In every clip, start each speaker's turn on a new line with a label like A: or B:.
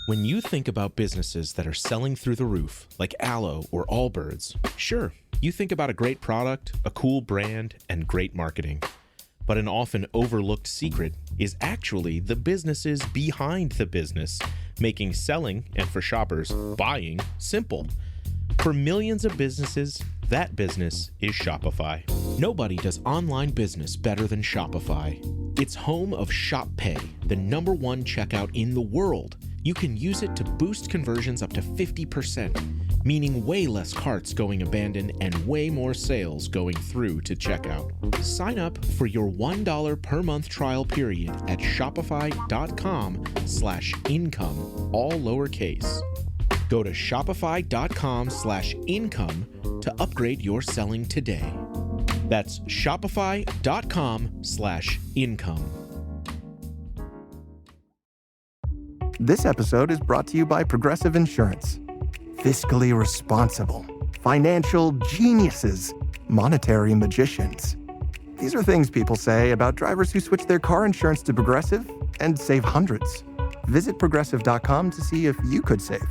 A: When you think about businesses that are selling through the roof, like Aloe or Allbirds, sure, you think about a great product, a cool brand, and great marketing. But an often overlooked secret is actually the businesses behind the business, making selling, and for shoppers, buying, simple. For millions of businesses, that business is Shopify. Nobody does online business better than Shopify. It's home of Shop Pay, the #1 checkout in the world. You can use it to boost conversions up to 50%, meaning way less carts going abandoned and way more sales going through to checkout. Sign up for your $1 per month trial period at shopify.com/income, all lowercase. Go to shopify.com/income to upgrade your selling today. That's shopify.com/income.
B: This episode is brought to you by Progressive Insurance. Fiscally responsible, financial geniuses, monetary magicians. These are things people say about drivers who switch their car insurance to Progressive and save hundreds. Visit progressive.com to see if you could save.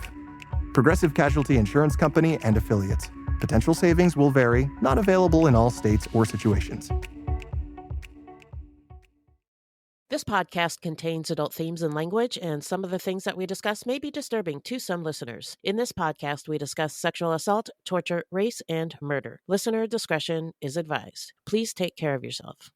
B: Progressive Casualty Insurance Company and Affiliates. Potential savings will vary, not available in all states or situations.
C: This podcast contains adult themes and language, and some of the things that we discuss may be disturbing to some listeners. In this podcast, we discuss sexual assault, torture, race, and murder. Listener discretion is advised. Please take care of yourself.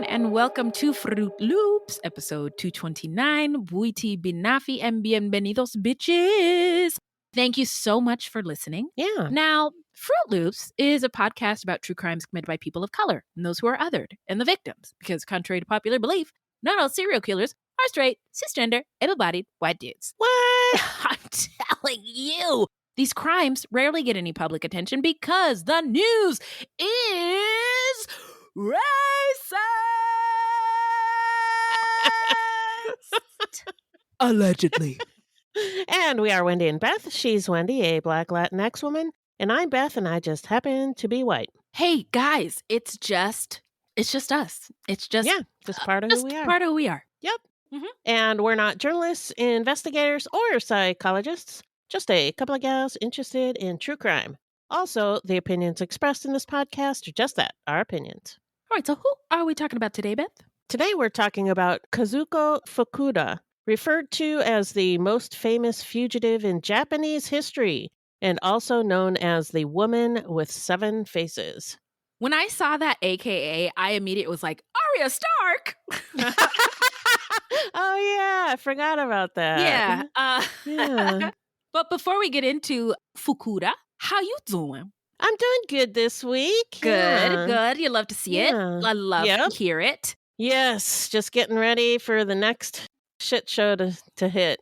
D: And welcome to Fruitloops, episode 229. Buiti binafi and bienvenidos, bitches. Thank you so much for listening.
C: Yeah.
D: Now, Fruitloops is a podcast about true crimes committed by people of color and those who are othered and the victims, because contrary to popular belief, not all serial killers are straight, cisgender, able-bodied white dudes.
C: What?
D: I'm telling you, these crimes rarely get any public attention because the news is racist. Allegedly.
C: And we are Wendy and Beth. She's Wendy, a Black Latinx woman, and I'm Beth, and I just happen to be white.
D: Hey guys, it's just us. It's just
C: part of who we are.
D: Part of who we are.
C: Yep.
D: Mm-hmm.
C: And we're not journalists, investigators, or psychologists. Just a couple of gals interested in true crime. Also, the opinions expressed in this podcast are just that, our opinions.
D: All right, so who are we talking about today, Beth?
C: Today we're talking about Kazuko Fukuda, referred to as the most famous fugitive in Japanese history, and also known as the woman with 7 faces.
D: When I saw that AKA, I immediately was like, Arya Stark!
C: Oh yeah, I forgot about that.
D: Yeah. But before we get into Fukuda, how you doing?
C: I'm doing good this week.
D: Good. You love to see it. I love to hear it.
C: Yes, just getting ready for the next shit show to hit.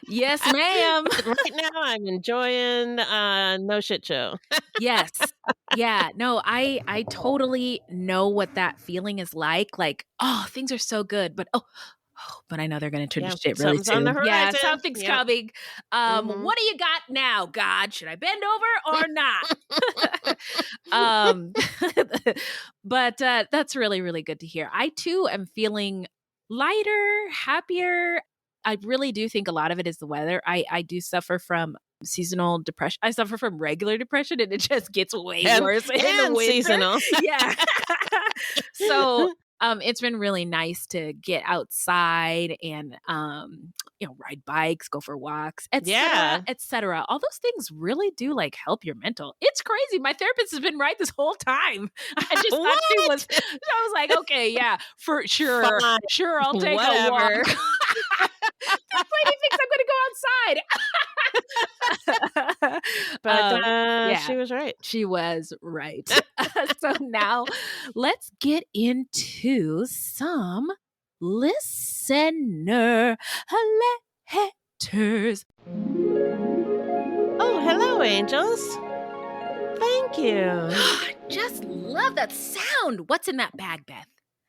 D: Yes, ma'am.
C: Right now, I'm enjoying No Shit Show.
D: Yes. Yeah. No, I totally know what that feeling is like. Like, oh, things are so good, but but I know they're going to turn to shit really soon.
C: On the horizon.
D: Yeah, something's coming. What do you got now, God? Should I bend over or not? But that's really, really good to hear. I, too, am feeling lighter, happier. I really do think a lot of it is the weather. I do suffer from seasonal depression. I suffer from regular depression, and it just gets way worse in the winter.
C: Seasonal.
D: Yeah. So it's been really nice to get outside and ride bikes, go for walks, etc.,
C: Yeah.
D: etc. All those things really do like help your mental. It's crazy. My therapist has been right this whole time. I just thought she was. I was like, okay, yeah, for sure,
C: Fine.
D: sure, I'll take
C: Whatever.
D: a walk. This lady thinks I'm going to go outside.
C: But she was right.
D: She was right. So now let's get into some listener letters.
C: Oh, hello, angels. Thank you.
D: Just love that sound. What's in that bag, Beth?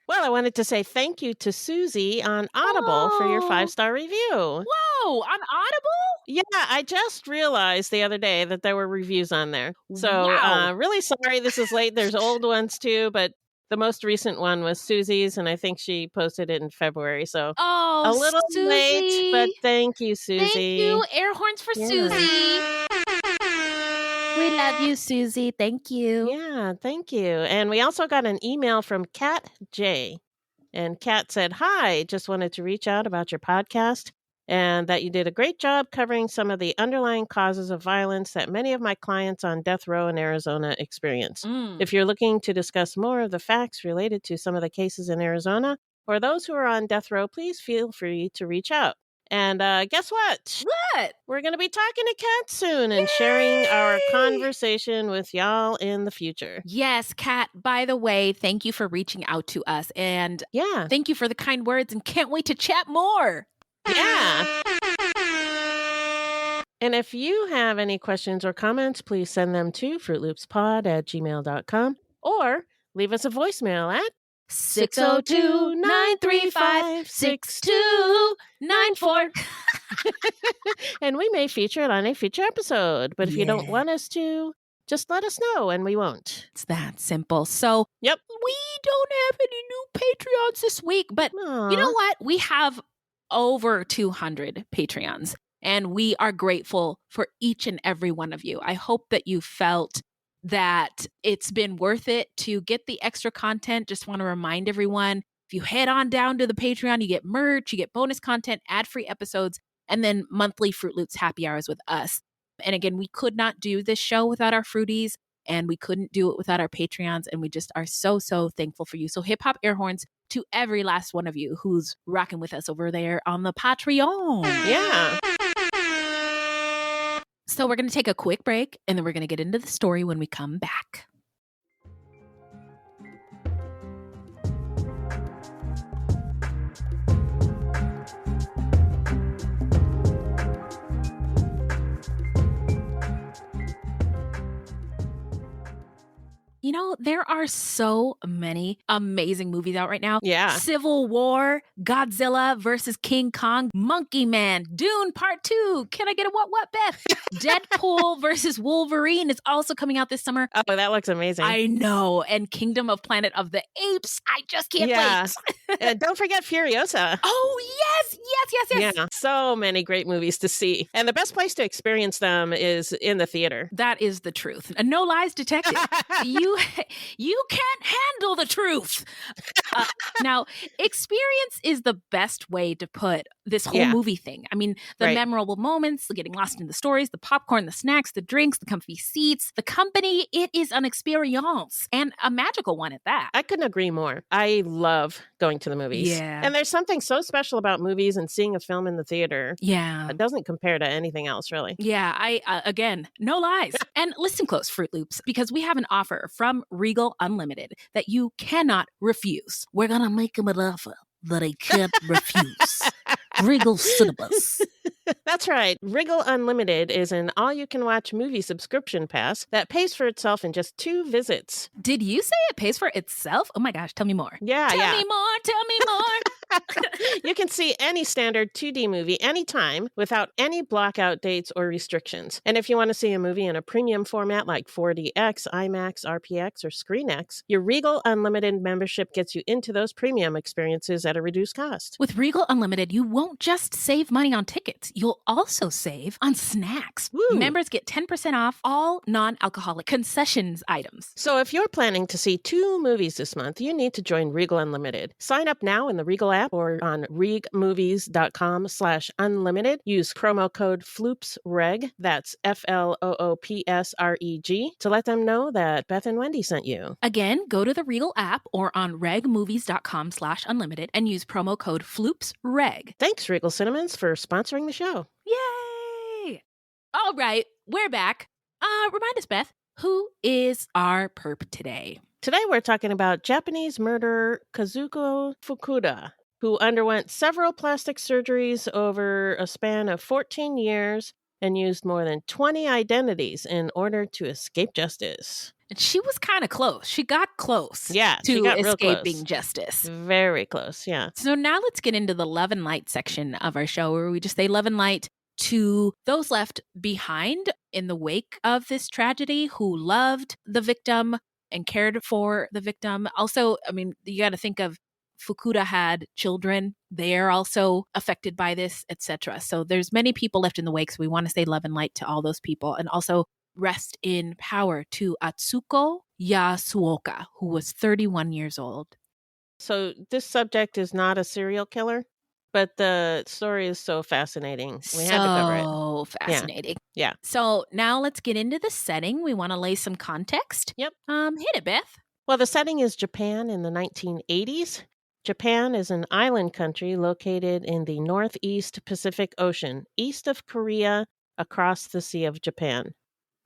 C: Well, I wanted to say thank you to Susie on Audible for your 5-star review.
D: Whoa, on Audible?
C: Yeah, I just realized the other day that there were reviews on there. So
D: Wow.
C: really sorry this is late. There's old ones too, but the most recent one was Susie's, and I think she posted it in February. So a little
D: Susie.
C: late, but thank you, Susie.
D: Thank you. Air horns for Susie. We love you, Susie. Thank you.
C: Yeah, thank you. And we also got an email from Kat J. And Kat said, "Hi, just wanted to reach out about your podcast and that you did a great job covering some of the underlying causes of violence that many of my clients on death row in Arizona experience. If you're looking to discuss more of the facts related to some of the cases in Arizona or those who are on death row, please feel free to reach out." And guess what?
D: What?
C: We're going to be talking to Kat soon and sharing our conversation with y'all in the future.
D: Yes, Kat, by the way, thank you for reaching out to us. And
C: Yeah.
D: thank you for the kind words and can't wait to chat more.
C: Yeah. And if you have any questions or comments, please send them to fruitloopspod@gmail.com or leave us a voicemail at
D: 602-935-6294.
C: and we may feature it on a future episode. But if you don't want us to, just let us know and we won't.
D: It's that simple. So
C: Yep.
D: we don't have any new Patreons this week, but you know what? We have over 200 Patreons, and we are grateful for each and every one of you. I hope that you felt that it's been worth it to get the extra content. Just want to remind everyone, if you head on down to the Patreon, you get merch, you get bonus content, ad-free episodes, and then monthly Fruit Loops happy hours with us. And again, we could not do this show without our Fruities, and we couldn't do it without our Patreons, and we just are so, so thankful for you. So hip hop air horns to every last one of you who's rocking with us over there on the Patreon.
C: Yeah.
D: So we're going to take a quick break, and then we're going to get into the story when we come back. You know, there are so many amazing movies out right now.
C: Yeah.
D: Civil War, Godzilla versus King Kong, Monkey Man, Dune Part 2. Can I get a what, Beth? Deadpool versus Wolverine is also coming out this summer.
C: Oh, that looks amazing.
D: I know. And Kingdom of Planet of the Apes. I just can't wait.
C: And don't forget Furiosa.
D: Oh, yes.
C: Yeah. So many great movies to see. And the best place to experience them is in the theater.
D: That is the truth. And no lies detected. You can't handle the truth. Now, experience is the best way to put this whole movie thing. I mean, the memorable moments, getting lost in the stories, the popcorn, the snacks, the drinks, the comfy seats, the company. It is an experience, and a magical one at that.
C: I couldn't agree more. I love going to the movies.
D: Yeah.
C: And there's something so special about movies and seeing a film in the theater.
D: Yeah.
C: It doesn't compare to anything else, really.
D: Yeah. Again, no lies. And listen close, Fruit Loops, because we have an offer from Regal Unlimited that you cannot refuse. We're going to make them an offer that I can't refuse. Regal Cinemas.
C: That's right. Regal Unlimited is an all-you-can-watch movie subscription pass that pays for itself in just 2 visits.
D: Did you say it pays for itself? Oh my gosh, tell me more.
C: Yeah,
D: Tell me more.
C: You can see any standard 2D movie anytime without any blockout dates or restrictions. And if you want to see a movie in a premium format like 4DX, IMAX, RPX, or ScreenX, your Regal Unlimited membership gets you into those premium experiences at a reduced cost.
D: With Regal Unlimited, you won't just save money on tickets. You'll also save on snacks.
C: Woo.
D: Members get 10% off all non-alcoholic concessions items.
C: So if you're planning to see 2 movies this month, you need to join Regal Unlimited. Sign up now in the Regal app app or on regmovies.com/unlimited. Use promo code FloopsReg, that's FLOOPSREG, to let them know that Beth and Wendy sent you.
D: Again, go to the Regal app or on regmovies.com/unlimited and use promo code FloopsReg.
C: Thanks, Regal Cinemas, for sponsoring the show.
D: Yay! All right, we're back. Remind us, Beth, who is our perp today?
C: Today we're talking about Japanese murderer Kazuko Fukuda, who underwent several plastic surgeries over a span of 14 years and used more than 20 identities in order to escape justice.
D: And she was kind of close. She got close
C: she got real
D: escaping
C: close.
D: justice.
C: Very close, yeah.
D: So now let's get into the love and light section of our show, where we just say love and light to those left behind in the wake of this tragedy who loved the victim and cared for the victim. Also, I mean, you got to think of Fukuda had children. They're also affected by this, etc. So there's many people left in the wake. So we want to say love and light to all those people, and also rest in power to Atsuko Yasuoka, who was 31 years old.
C: So this subject is not a serial killer, but the story is so fascinating. We had to cover it.
D: So fascinating.
C: Yeah.
D: So now let's get into the setting. We want to lay some context.
C: Yep.
D: Hit it, Beth.
C: Well, the setting is Japan in the 1980s. Japan is an island country located in the Northeast Pacific Ocean, east of Korea, across the Sea of Japan.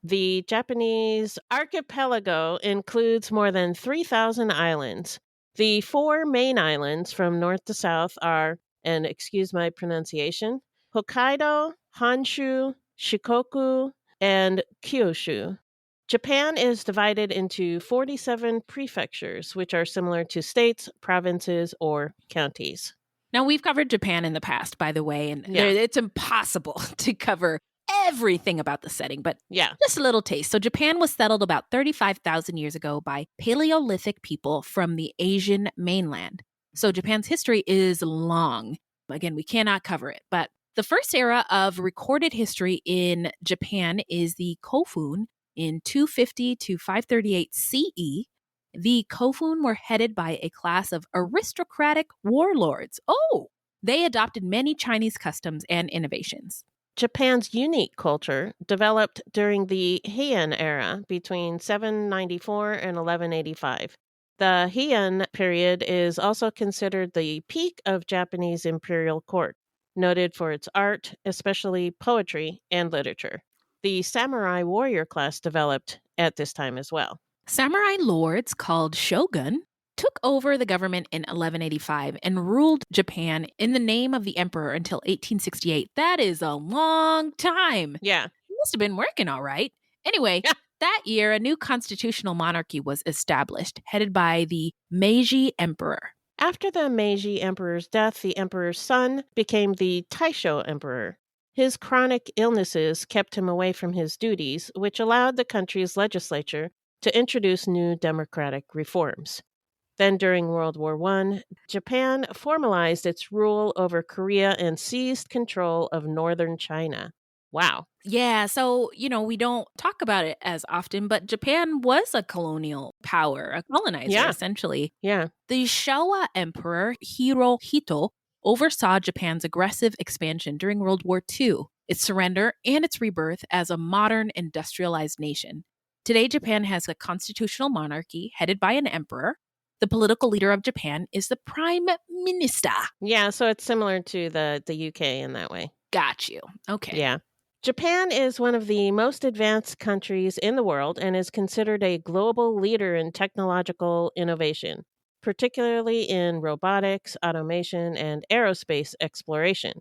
C: The Japanese archipelago includes more than 3,000 islands. The 4 main islands from north to south are, and excuse my pronunciation, Hokkaido, Honshu, Shikoku, and Kyushu. Japan is divided into 47 prefectures, which are similar to states, provinces, or counties.
D: Now, we've covered Japan in the past, by the way, and it's impossible to cover everything about the setting, but just a little taste. So Japan was settled about 35,000 years ago by Paleolithic people from the Asian mainland. So Japan's history is long. Again, we cannot cover it, but the first era of recorded history in Japan is the Kofun in 250 to 538 CE. The Kofun were headed by a class of aristocratic warlords. They adopted many Chinese customs and innovations.
C: Japan's unique culture developed during the Heian era between 794 and 1185. The Heian period is also considered the peak of Japanese imperial court, noted for its art, especially poetry and literature. The samurai warrior class developed at this time as well.
D: Samurai lords called shogun took over the government in 1185 and ruled Japan in the name of the emperor until 1868. That is a long time.
C: Yeah.
D: He must have been working all right. Anyway, that year, a new constitutional monarchy was established, headed by the Meiji Emperor.
C: After the Meiji Emperor's death, the emperor's son became the Taisho Emperor. His chronic illnesses kept him away from his duties, which allowed the country's legislature to introduce new democratic reforms. Then during World War I, Japan formalized its rule over Korea and seized control of northern China. Wow.
D: Yeah, so, we don't talk about it as often, but Japan was a colonial power, a colonizer, essentially.
C: Yeah.
D: The Showa Emperor Hirohito oversaw Japan's aggressive expansion during World War II, its surrender, and its rebirth as a modern industrialized nation. Today, Japan has a constitutional monarchy headed by an emperor. The political leader of Japan is the prime minister.
C: Yeah, so it's similar to the UK in that way.
D: Got you. Okay.
C: Yeah. Japan is one of the most advanced countries in the world and is considered a global leader in technological innovation, particularly in robotics, automation, and aerospace exploration.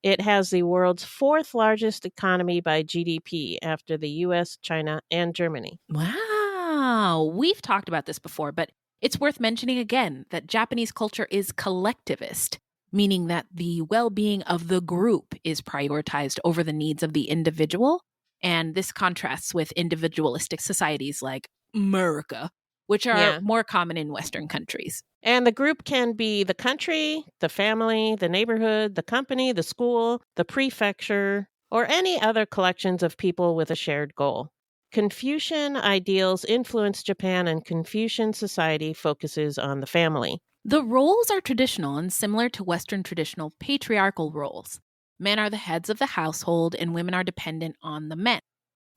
C: It has the world's 4th largest economy by GDP after the US, China, and Germany.
D: Wow. We've talked about this before, but it's worth mentioning again that Japanese culture is collectivist, meaning that the well-being of the group is prioritized over the needs of the individual. And this contrasts with individualistic societies like America, which are more common in Western countries.
C: And the group can be the country, the family, the neighborhood, the company, the school, the prefecture, or any other collections of people with a shared goal. Confucian ideals influence Japan, and Confucian society focuses on the family.
D: The roles are traditional and similar to Western traditional patriarchal roles. Men are the heads of the household and women are dependent on the men.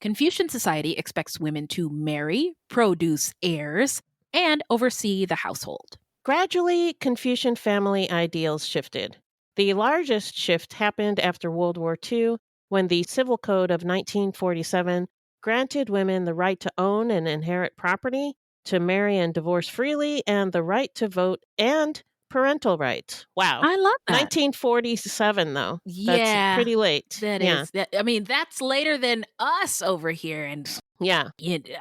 D: Confucian society expects women to marry, produce heirs, and oversee the household.
C: Gradually, Confucian family ideals shifted. The largest shift happened after World War II, when the Civil Code of 1947 granted women the right to own and inherit property, to marry and divorce freely, and the right to vote and parental rights. Wow.
D: I love that.
C: 1947, though.
D: Yeah,
C: That's pretty late.
D: That
C: Yeah.
D: is. I mean, that's later than us over here. And
C: Yeah.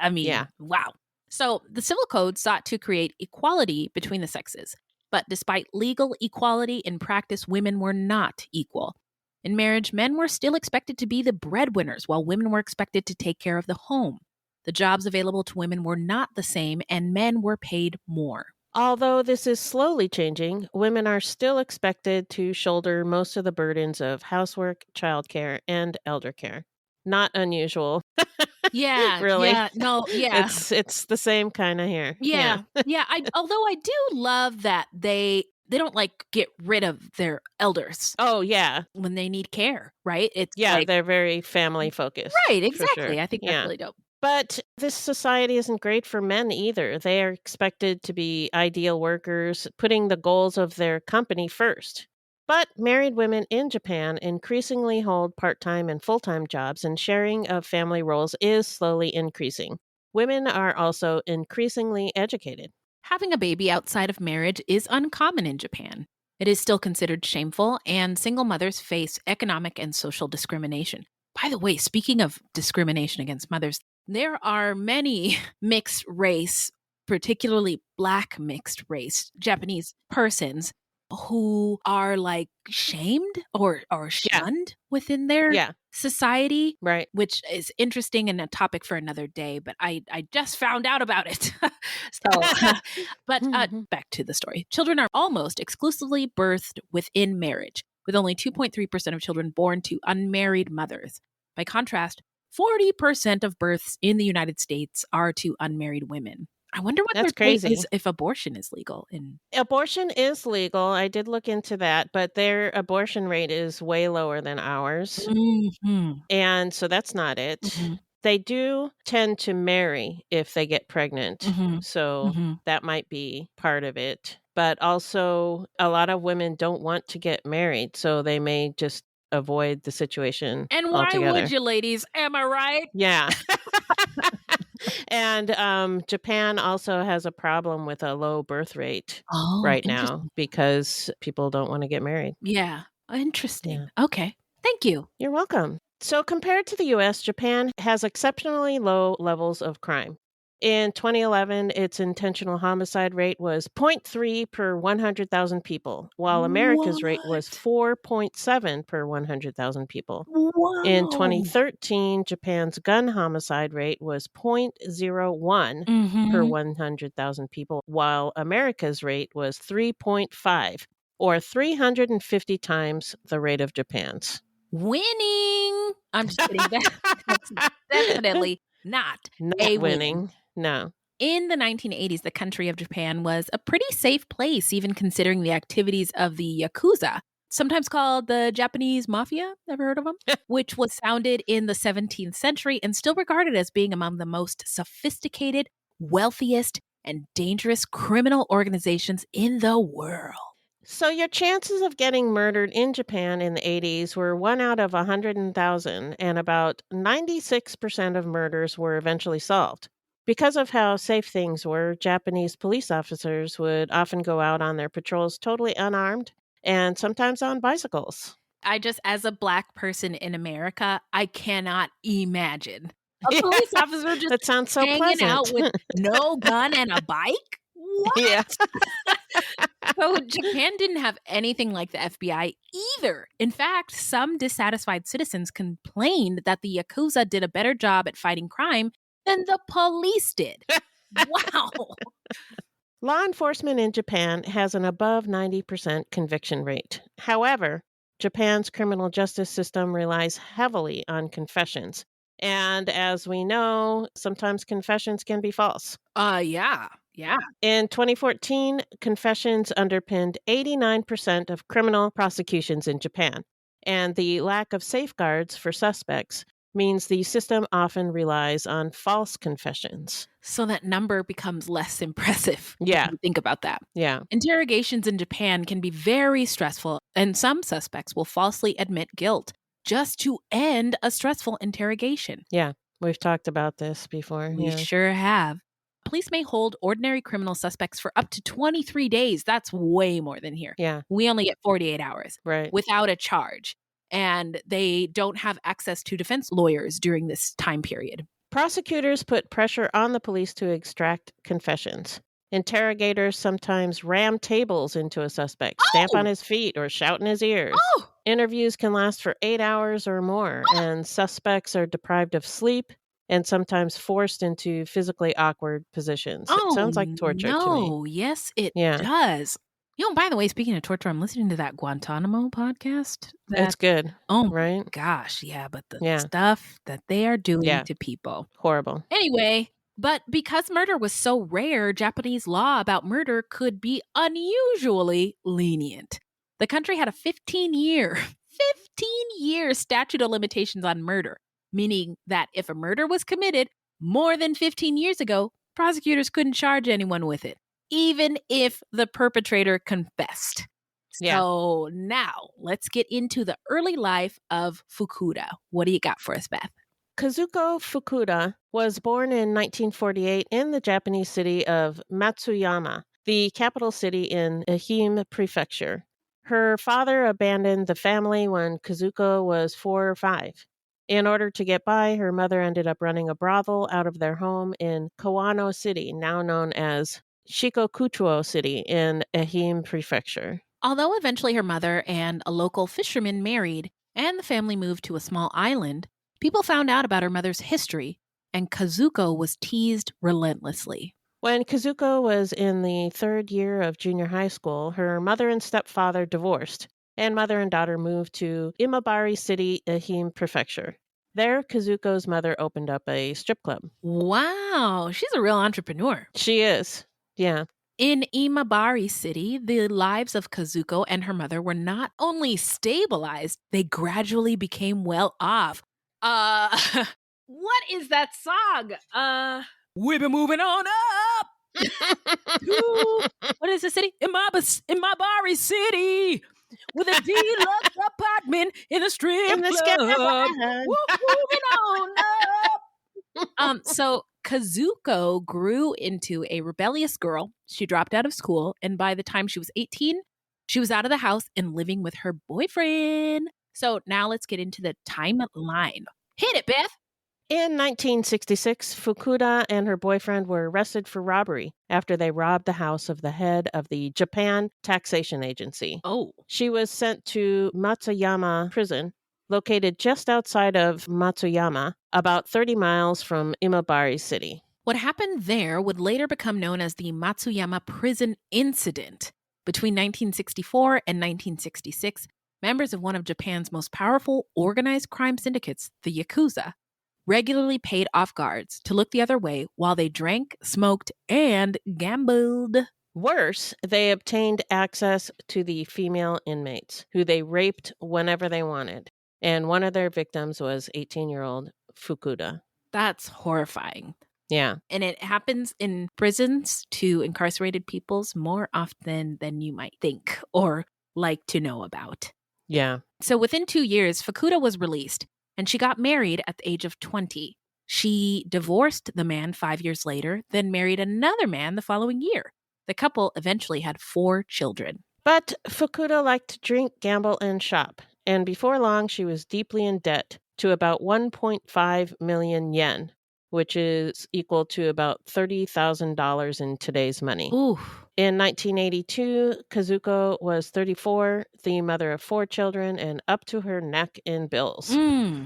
D: I mean,
C: Yeah.
D: wow. So the Civil Code sought to create equality between the sexes. But despite legal equality, in practice, women were not equal. In marriage, men were still expected to be the breadwinners, while women were expected to take care of the home. The jobs available to women were not the same, and men were paid more.
C: Although this is slowly changing, women are still expected to shoulder most of the burdens of housework, childcare, and elder care. Not unusual.
D: Yeah,
C: Really.
D: yeah, no, yeah.
C: It's the same kind of here.
D: Yeah. Yeah. Although I do love that they don't like get rid of their elders
C: Oh, yeah.
D: when they need care, right? It's
C: Yeah,
D: like,
C: they're very family focused.
D: right,
C: for
D: exactly.
C: sure.
D: I think that's really dope.
C: But this society isn't great for men either. They are expected to be ideal workers, putting the goals of their company first. But married women in Japan increasingly hold part-time and full-time jobs, and sharing of family roles is slowly increasing. Women are also increasingly educated.
D: Having a baby outside of marriage is uncommon in Japan. It is still considered shameful, and single mothers face economic and social discrimination. By the way, speaking of discrimination against mothers, there are many mixed race, particularly Black mixed race Japanese persons who are like shamed or shunned within their
C: Yeah.
D: society,
C: Right.
D: which is interesting and a topic for another day, but I just found out about it. So, but back to the story. Children are almost exclusively birthed within marriage, with only 2.3% of children born to unmarried mothers. By contrast, 40% of births in the United States are to unmarried women. I wonder what
C: That's
D: their take
C: crazy.
D: is if abortion is legal in.
C: Abortion is legal. I did look into that, but their abortion rate is way lower than ours.
D: Mhm.
C: And so that's not it.
D: Mhm.
C: They do tend to marry if they get pregnant.
D: Mhm.
C: So
D: Mhm.
C: that might be part of it. But also, a lot of women don't want to get married. So they may just avoid the situation
D: And why
C: altogether.
D: would you, ladies? Am I right?
C: Yeah. And Japan also has a problem with a low birth rate
D: Oh,
C: right now
D: interesting.
C: because people don't want to get married.
D: Yeah. Interesting. Okay. Thank you.
C: You're welcome. So compared to the US, Japan has exceptionally low levels of crime. In 2011, its intentional homicide rate was 0.3 per 100,000 people, while America's rate was 4.7 per 100,000 people. In
D: Wow.
C: 2013, Japan's gun homicide rate was 0.01 per
D: Mhm.
C: 100,000 people, while America's rate was 3.5, or 350 times the rate of Japan's.
D: Winning. I'm just kidding. That's definitely not
C: Not
D: a
C: winning.
D: winning.
C: No.
D: In the 1980s, the country of Japan was a pretty safe place, even considering the activities of the Yakuza, sometimes called the Japanese Mafia. Ever heard of them? Which was founded in the 17th century and still regarded as being among the most sophisticated, wealthiest, and dangerous criminal organizations in the world.
C: So your chances of getting murdered in Japan in the 80s were 1 out of 100,000, and about 96% of murders were eventually solved. Because of how safe things were, Japanese police officers would often go out on their patrols totally unarmed and sometimes on bicycles.
D: I just, as a Black person in America, I cannot imagine a police officer just
C: That sounds so
D: hanging
C: pleasant.
D: out with no gun and a bike? What?
C: Yeah.
D: So Japan didn't have anything like the FBI either. In fact, some dissatisfied citizens complained that the Yakuza did a better job at fighting crime than the police did. Wow.
C: Law enforcement in Japan has an above 90% conviction rate. However, Japan's criminal justice system relies heavily on confessions. And as we know, sometimes confessions can be false.
D: Yeah. Yeah.
C: In 2014, confessions underpinned 89% of criminal prosecutions in Japan, and the lack of safeguards for suspects means the system often relies on false confessions.
D: So that number becomes less impressive.
C: Yeah.
D: If you think about that.
C: Yeah.
D: Interrogations in Japan can be very stressful, and some suspects will falsely admit guilt just to end a stressful interrogation.
C: Yeah. We've talked about this before.
D: We
C: Yeah.
D: sure have. Police may hold ordinary criminal suspects for up to 23 days. That's way more than here.
C: Yeah.
D: We only get 48 hours
C: Right.
D: without a charge. And they don't have access to defense lawyers during this time period.
C: Prosecutors put pressure on the police to extract confessions. Interrogators sometimes ram tables into a suspect, stamp on his feet, or shout in his ears.
D: Oh!
C: Interviews can last for 8 hours or more, and suspects are deprived of sleep and sometimes forced into physically awkward positions. It sounds like torture to me.
D: No, yes, it
C: Yeah.
D: does. You know, by the way, speaking of torture, I'm listening to that Guantanamo podcast.
C: It's good,
D: Oh my
C: right?
D: gosh, yeah, but the
C: Yeah.
D: stuff that they are doing
C: Yeah.
D: to people.
C: Horrible.
D: Anyway, but because murder was so rare, Japanese law about murder could be unusually lenient. The country had a 15-year statute of limitations on murder, meaning that if a murder was committed more than 15 years ago, prosecutors couldn't charge anyone with it, even if the perpetrator confessed.
C: Yeah.
D: So now let's get into the early life of Fukuda. What do you got for us, Beth?
C: Kazuko Fukuda was born in 1948 in the Japanese city of Matsuyama, the capital city in Ehime Prefecture. Her father abandoned the family when Kazuko was 4 or 5. In order to get by, her mother ended up running a brothel out of their home in Kawano City, now known as Shikokuchuo City in Ehime Prefecture.
D: Although eventually her mother and a local fisherman married and the family moved to a small island, people found out about her mother's history, and Kazuko was teased relentlessly.
C: When Kazuko was in the 3rd year of junior high school, her mother and stepfather divorced, and mother and daughter moved to Imabari City, Ehime Prefecture. There, Kazuko's mother opened up a strip club.
D: Wow, she's a real entrepreneur.
C: She is. Yeah.
D: In Imabari City, the lives of Kazuko and her mother were not only stabilized, they gradually became well off. What is that song? We've been moving on up to, what is the city? Imabari City, with a deluxe apartment in a strip club. Moving on up. So Kazuko grew into a rebellious girl. She dropped out of school, and by the time she was 18, she was out of the house and living with her boyfriend. So now let's get into the timeline. Hit it, Beth.
C: In 1966, Fukuda and her boyfriend were arrested for robbery after they robbed the house of the head of the Japan Taxation Agency.
D: Oh.
C: She was sent to Matsuyama Prison, located just outside of Matsuyama, about 30 miles from Imabari City.
D: What happened there would later become known as the Matsuyama Prison Incident. Between 1964 and 1966, members of one of Japan's most powerful organized crime syndicates, the Yakuza, regularly paid off guards to look the other way while they drank, smoked, and gambled.
C: Worse, they obtained access to the female inmates, who they raped whenever they wanted. And one of their victims was 18-year-old Fukuda.
D: That's horrifying.
C: Yeah.
D: And it happens in prisons to incarcerated peoples more often than you might think or like to know about.
C: Yeah.
D: So within 2 years, Fukuda was released, and she got married at the age of 20. She divorced the man 5 years later, then married another man the following year. The couple eventually had 4 children.
C: But Fukuda liked to drink, gamble, and shop. And before long, she was deeply in debt to about 1.5 million yen, which is equal to about $30,000 in today's money.
D: Ooh.
C: In 1982, Kazuko was 34, the mother of 4 children, and up to her neck in bills.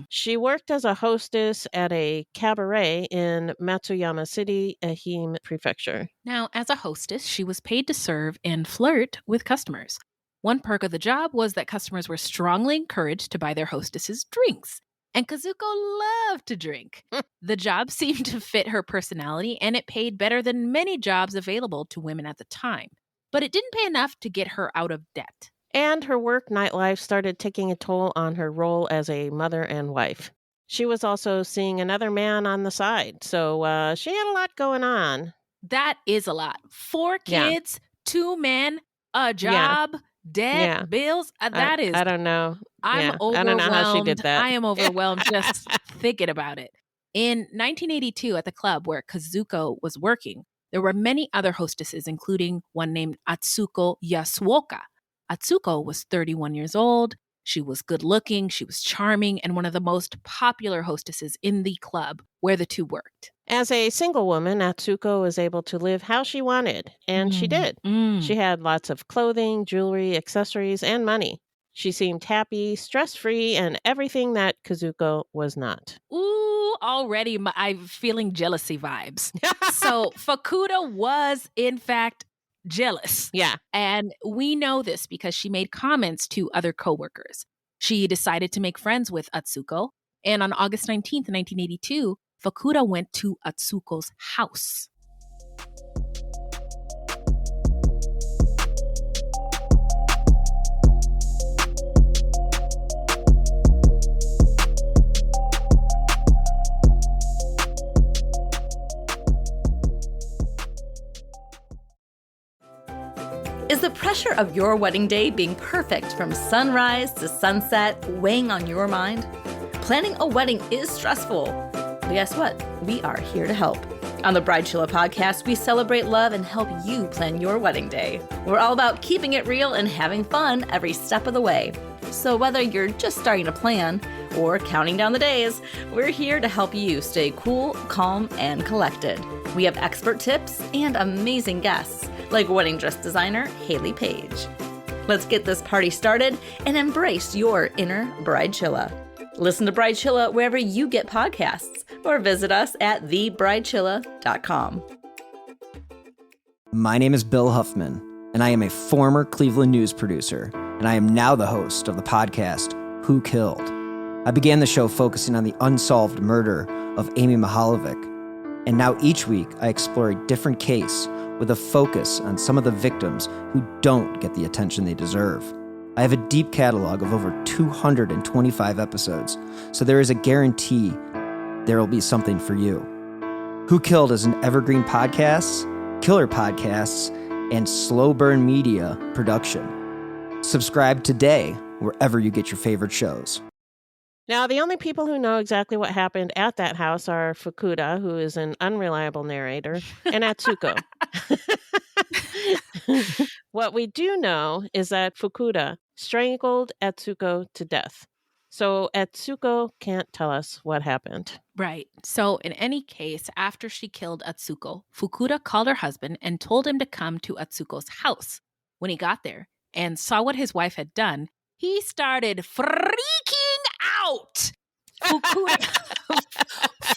C: She worked as a hostess at a cabaret in Matsuyama City, Ehime Prefecture.
D: Now, as a hostess, she was paid to serve and flirt with customers. One perk of the job was that customers were strongly encouraged to buy their hostesses drinks. And Kazuko loved to drink. The job seemed to fit her personality, and it paid better than many jobs available to women at the time. But it didn't pay enough to get her out of debt.
C: And her work nightlife started taking a toll on her role as a mother and wife. She was also seeing another man on the side, so she had a lot going on.
D: That is a lot. 4
C: Yeah.
D: kids, 2 men, a job, debt,
C: Yeah.
D: bills. That is.
C: I don't know.
D: I'm
C: Yeah.
D: overwhelmed.
C: I don't know how she did that.
D: I am overwhelmed just thinking about it. In 1982, at the club where Kazuko was working, there were many other hostesses, including one named Atsuko Yasuoka. Atsuko was 31 years old. She was good looking, she was charming, and one of the most popular hostesses in the club where the two worked.
C: As a single woman, Atsuko was able to live how she wanted, and she did. She had lots of clothing, jewelry, accessories, and money. She seemed happy, stress-free, and everything that Kazuko was not.
D: Ooh, already I'm feeling jealousy vibes. So Fukuda was, in fact, jealous.
C: Yeah.
D: And we know this because she made comments to other coworkers. She decided to make friends with Atsuko. And on August 19th, 1982, Fukuda went to Atsuko's house.
E: Is the pressure of your wedding day being perfect from sunrise to sunset weighing on your mind? Planning a wedding is stressful. But guess what? We are here to help. On the Bridechilla podcast, we celebrate love and help you plan your wedding day. We're all about keeping it real and having fun every step of the way. So whether you're just starting to plan or counting down the days, we're here to help you stay cool, calm, and collected. We have expert tips and amazing guests like wedding dress designer Haley Page. Let's get this party started and embrace your inner Bridechilla. Listen to Bridechilla wherever you get podcasts or visit us at thebridechilla.com.
F: My name is Bill Huffman, and I am a former Cleveland news producer, and I am now the host of the podcast, Who Killed? I began the show focusing on the unsolved murder of Amy Mihaljevic, and now each week I explore a different case with a focus on some of the victims who don't get the attention they deserve. I have a deep catalog of over 225 episodes, so there is a guarantee there will be something for you. Who Killed is an evergreen podcasts, killer podcasts, and slow burn media production. Subscribe today wherever you get your favorite shows.
C: Now, the only people who know exactly what happened at that house are Fukuda, who is an unreliable narrator, and Atsuko. What we do know is that Fukuda strangled Atsuko to death. So Atsuko can't tell us what happened.
D: Right. So in any case, after she killed Atsuko, Fukuda called her husband and told him to come to Atsuko's house. When he got there and saw what his wife had done, he started freaking out.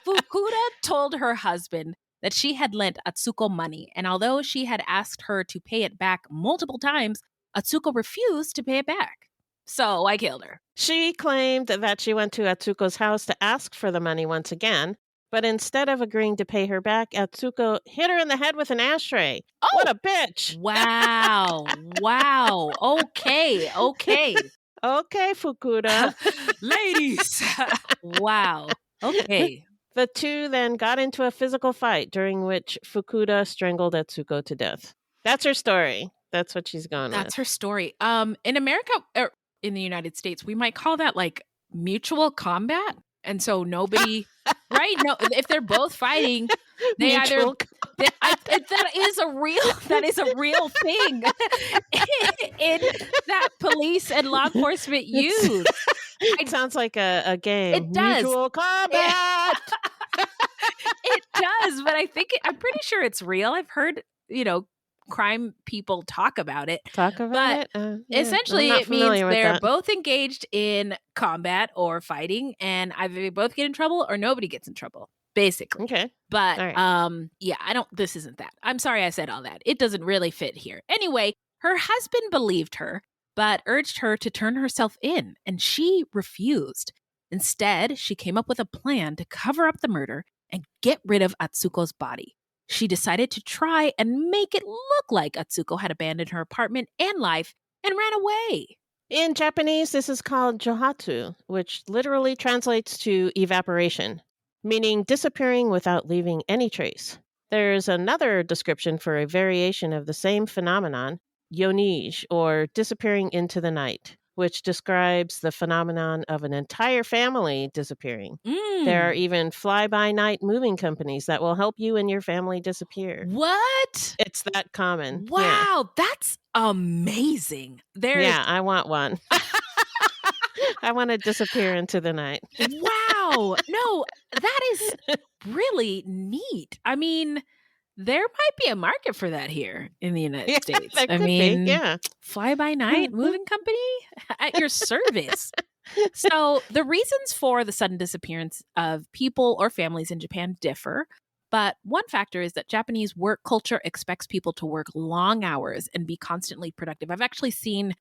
D: Fukuda told her husband that she had lent Atsuko money, and although she had asked her to pay it back multiple times, Atsuko refused to pay it back. So I killed her.
C: She claimed that she went to Atsuko's house to ask for the money once again, but instead of agreeing to pay her back, Atsuko hit her in the head with an ashtray. Oh! What a bitch!
D: Wow. Wow. Okay.
C: Okay, Fukuda.
D: Ladies. Wow. Okay.
C: The two then got into a physical fight during which Fukuda strangled Atsuko to death. That's her story. That's what she's going with.
D: That's her story. In America, or in the United States, we might call that like mutual combat. And so nobody, right? No, if they're both fighting, they
C: Mutual
D: that is a real thing in that police and law enforcement use.
C: It sounds like a game.
D: It does.
C: Mutual combat.
D: It does, but I'm pretty sure it's real. I've heard, crime people talk about it.
C: But
D: essentially it means they're both engaged in combat or fighting, and either they both get in trouble or nobody gets in trouble, basically.
C: Okay.
D: But
C: right.
D: This isn't that. I'm sorry I said all that. It doesn't really fit here. Anyway, her husband believed her, but urged her to turn herself in, and she refused. Instead, she came up with a plan to cover up the murder and get rid of Atsuko's body. She decided to try and make it look like Atsuko had abandoned her apartment and life and ran away.
C: In Japanese, this is called johatsu, which literally translates to evaporation, meaning disappearing without leaving any trace. There's another description for a variation of the same phenomenon, yonij, or disappearing into the night, which describes the phenomenon of an entire family disappearing. There are even fly-by-night moving companies that will help you and your family disappear.
D: What?
C: It's that common.
D: Wow, that's amazing.
C: Yeah, I want one. I want to disappear into the night.
D: Wow. No, that is really neat. I mean, there might be a market for that here in the United States.
C: That could be, yeah.
D: Fly-by-night moving company at your service. So the reasons for the sudden disappearance of people or families in Japan differ. But one factor is that Japanese work culture expects people to work long hours and be constantly productive. I've actually seen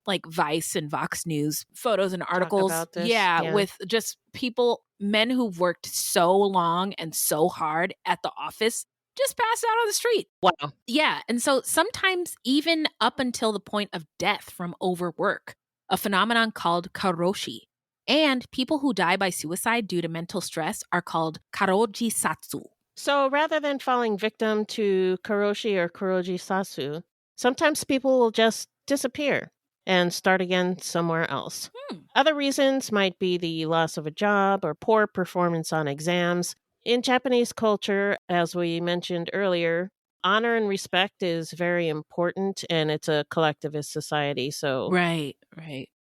D: like Vice and Vox News photos and articles.
C: Talk about this.
D: Yeah, with just people, men who've worked so long and so hard at the office, just passed out on the street.
C: Wow.
D: Yeah. And so sometimes even up until the point of death from overwork, a phenomenon called karoshi. And people who die by suicide due to mental stress are called karoji satsu.
C: So rather than falling victim to karoshi or karoji satsu, sometimes people will just disappear and start again somewhere else. Other reasons might be the loss of a job or poor performance on exams. In Japanese culture, as we mentioned earlier, honor and respect is very important, and it's a collectivist society. So
D: Right.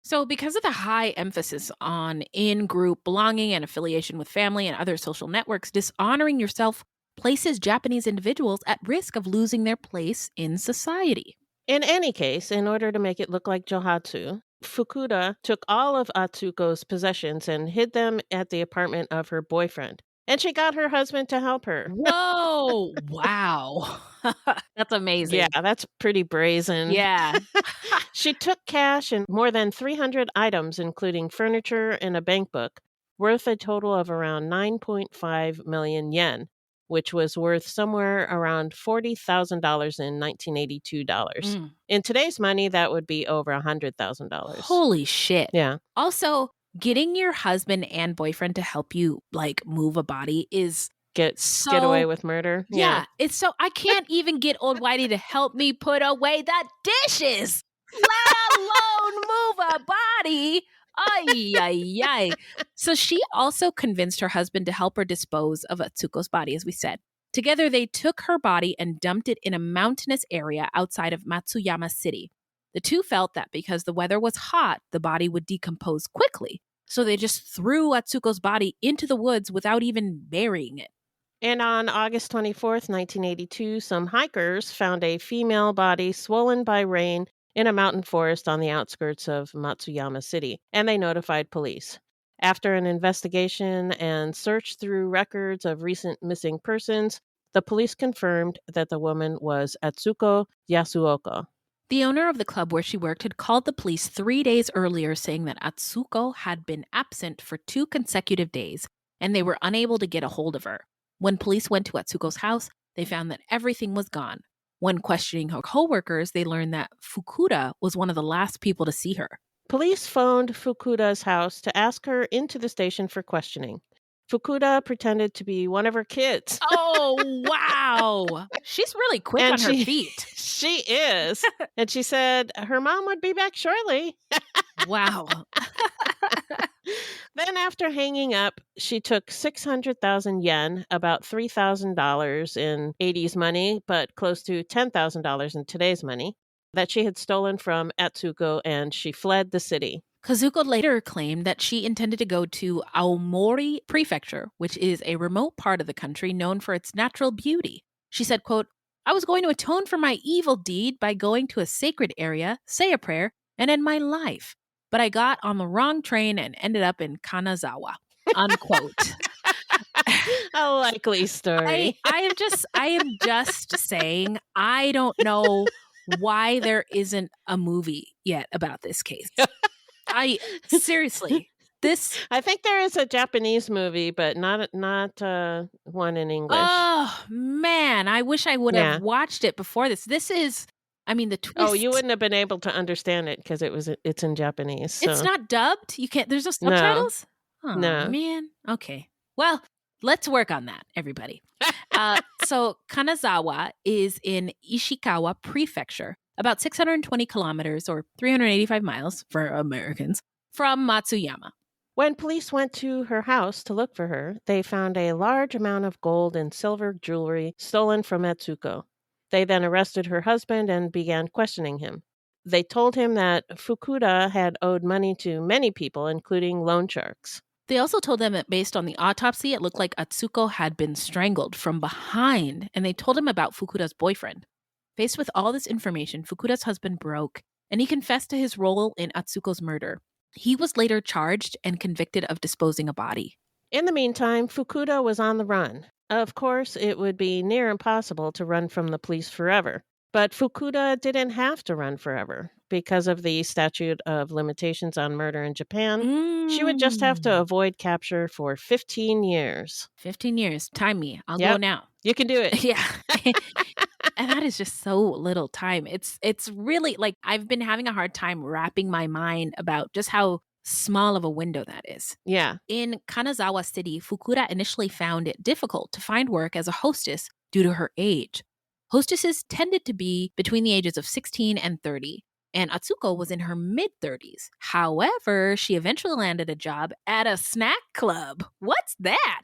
D: So because of the high emphasis on in-group belonging and affiliation with family and other social networks, dishonoring yourself places Japanese individuals at risk of losing their place in society.
C: in any case, in order to make it look like johatsu, Fukuda took all of Atsuko's possessions and hid them at the apartment of her boyfriend. And she got her husband to help her.
D: Whoa. Wow. That's amazing.
C: Yeah, that's pretty brazen.
D: Yeah.
C: She took cash and more than 300 items, including furniture and a bank book, worth a total of around 9.5 million yen, which was worth somewhere around $40,000 in 1982 dollars. In today's money, that would be over $100,000.
D: Holy shit.
C: Yeah.
D: Also, getting your husband and boyfriend to help you like move a body is
C: Get away with murder.
D: Yeah. It's so I can't even get old Whitey to help me put away the dishes, let alone move a body. Ay, ay, ay. So she also convinced her husband to help her dispose of Atsuko's body, as we said. Together, they took her body and dumped it in a mountainous area outside of Matsuyama City. The two felt that because the weather was hot, the body would decompose quickly. So they just threw Atsuko's body into the woods without even burying it.
C: And on August 24th, 1982, some hikers found a female body swollen by rain in a mountain forest on the outskirts of Matsuyama City, and they notified police. After an investigation and search through records of recent missing persons, the police confirmed that the woman was Atsuko Yasuoka.
D: The owner of the club where she worked had called the police 3 days earlier saying that Atsuko had been absent for 2 consecutive days, and they were unable to get a hold of her. When police went to Atsuko's house, they found that everything was gone. When questioning her coworkers, they learned that Fukuda was one of the last people to see her.
C: Police phoned Fukuda's house to ask her into the station for questioning. Fukuda pretended to be one of her kids.
D: Oh, wow. She's really quick on her feet.
C: She is. And she said her mom would be back shortly.
D: Wow.
C: Then after hanging up, she took 600,000 yen, about $3,000 in 80s money, but close to $10,000 in today's money, that she had stolen from Atsuko, and she fled the city.
D: Kazuko later claimed that she intended to go to Aomori Prefecture, which is a remote part of the country known for its natural beauty. She said, quote, "I was going to atone for my evil deed by going to a sacred area, say a prayer, and end my life. But I got on the wrong train and ended up in Kanazawa," unquote.
C: A likely story.
D: I am just saying, I don't know why there isn't a movie yet about this case. Seriously, This.
C: I think there is a Japanese movie, but not one in English.
D: Oh, man. I wish I would have watched it before this. This is, I mean, the twist.
C: Oh, you wouldn't have been able to understand it because it's in Japanese. So.
D: It's not dubbed? You can't, there's no subtitles? Oh,
C: No.
D: man. Okay. Well, let's work on that, everybody. So Kanazawa is in Ishikawa Prefecture, about 620 kilometers or 385 miles for Americans from Matsuyama.
C: When police went to her house to look for her, they found a large amount of gold and silver jewelry stolen from Atsuko. They then arrested her husband and began questioning him. They told him that Fukuda had owed money to many people, including loan sharks.
D: They also told them that based on the autopsy, it looked like Atsuko had been strangled from behind, and they told him about Fukuda's boyfriend. Faced with all this information, Fukuda's husband broke, and he confessed to his role in Atsuko's murder. He was later charged and convicted of disposing a body.
C: In the meantime, Fukuda was on the run. Of course, it would be near impossible to run from the police forever. But Fukuda didn't have to run forever. Because of the statute of limitations on murder in Japan, she would just have to avoid capture for 15 years.
D: 15 years. Time me. I'll go now.
C: You can do it.
D: Yeah. And that is just so little time. It's really like I've been having a hard time wrapping my mind about just how small of a window that is.
C: Yeah.
D: In Kanazawa City, Fukuda initially found it difficult to find work as a hostess due to her age. Hostesses tended to be between the ages of 16 and 30, and Atsuko was in her mid-30s. However, she eventually landed a job at a snack club. What's that?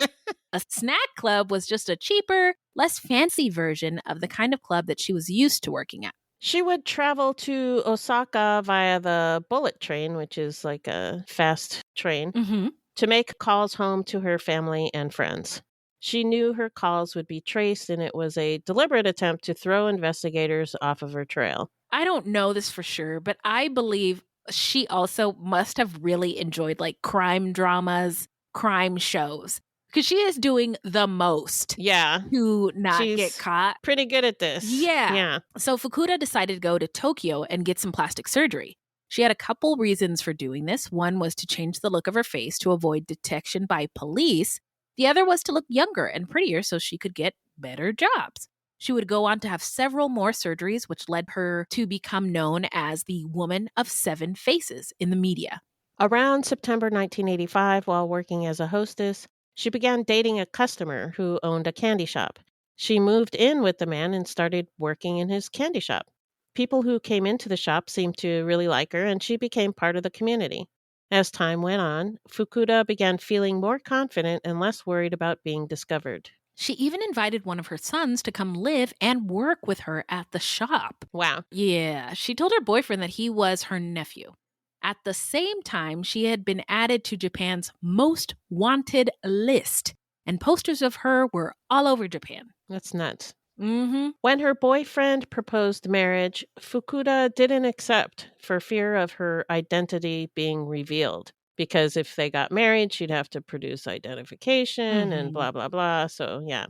D: A snack club was just a cheaper, less fancy version of the kind of club that she was used to working at.
C: She would travel to Osaka via the bullet train, which is like a fast train, to make calls home to her family and friends. She knew her calls would be traced, and it was a deliberate attempt to throw investigators off of her trail.
D: I don't know this for sure, but I believe she also must have really enjoyed like crime dramas, crime shows, because she is doing the most to not get caught.
C: Pretty good at this.
D: Yeah. So Fukuda decided to go to Tokyo and get some plastic surgery. She had a couple reasons for doing this. One was to change the look of her face to avoid detection by police. The other was to look younger and prettier so she could get better jobs. She would go on to have several more surgeries, which led her to become known as the Woman of Seven Faces in the media.
C: Around September 1985, while working as a hostess, she began dating a customer who owned a candy shop. She moved in with the man and started working in his candy shop. People who came into the shop seemed to really like her, and she became part of the community. As time went on, Fukuda began feeling more confident and less worried about being discovered.
D: She even invited one of her sons to come live and work with her at the shop.
C: Wow.
D: Yeah, she told her boyfriend that he was her nephew. At the same time, she had been added to Japan's most wanted list, and posters of her were all over Japan.
C: That's nuts.
D: Mm-hmm.
C: When her boyfriend proposed marriage, Fukuda didn't accept for fear of her identity being revealed. Because if they got married, she'd have to produce identification and blah, blah, blah. So, yeah.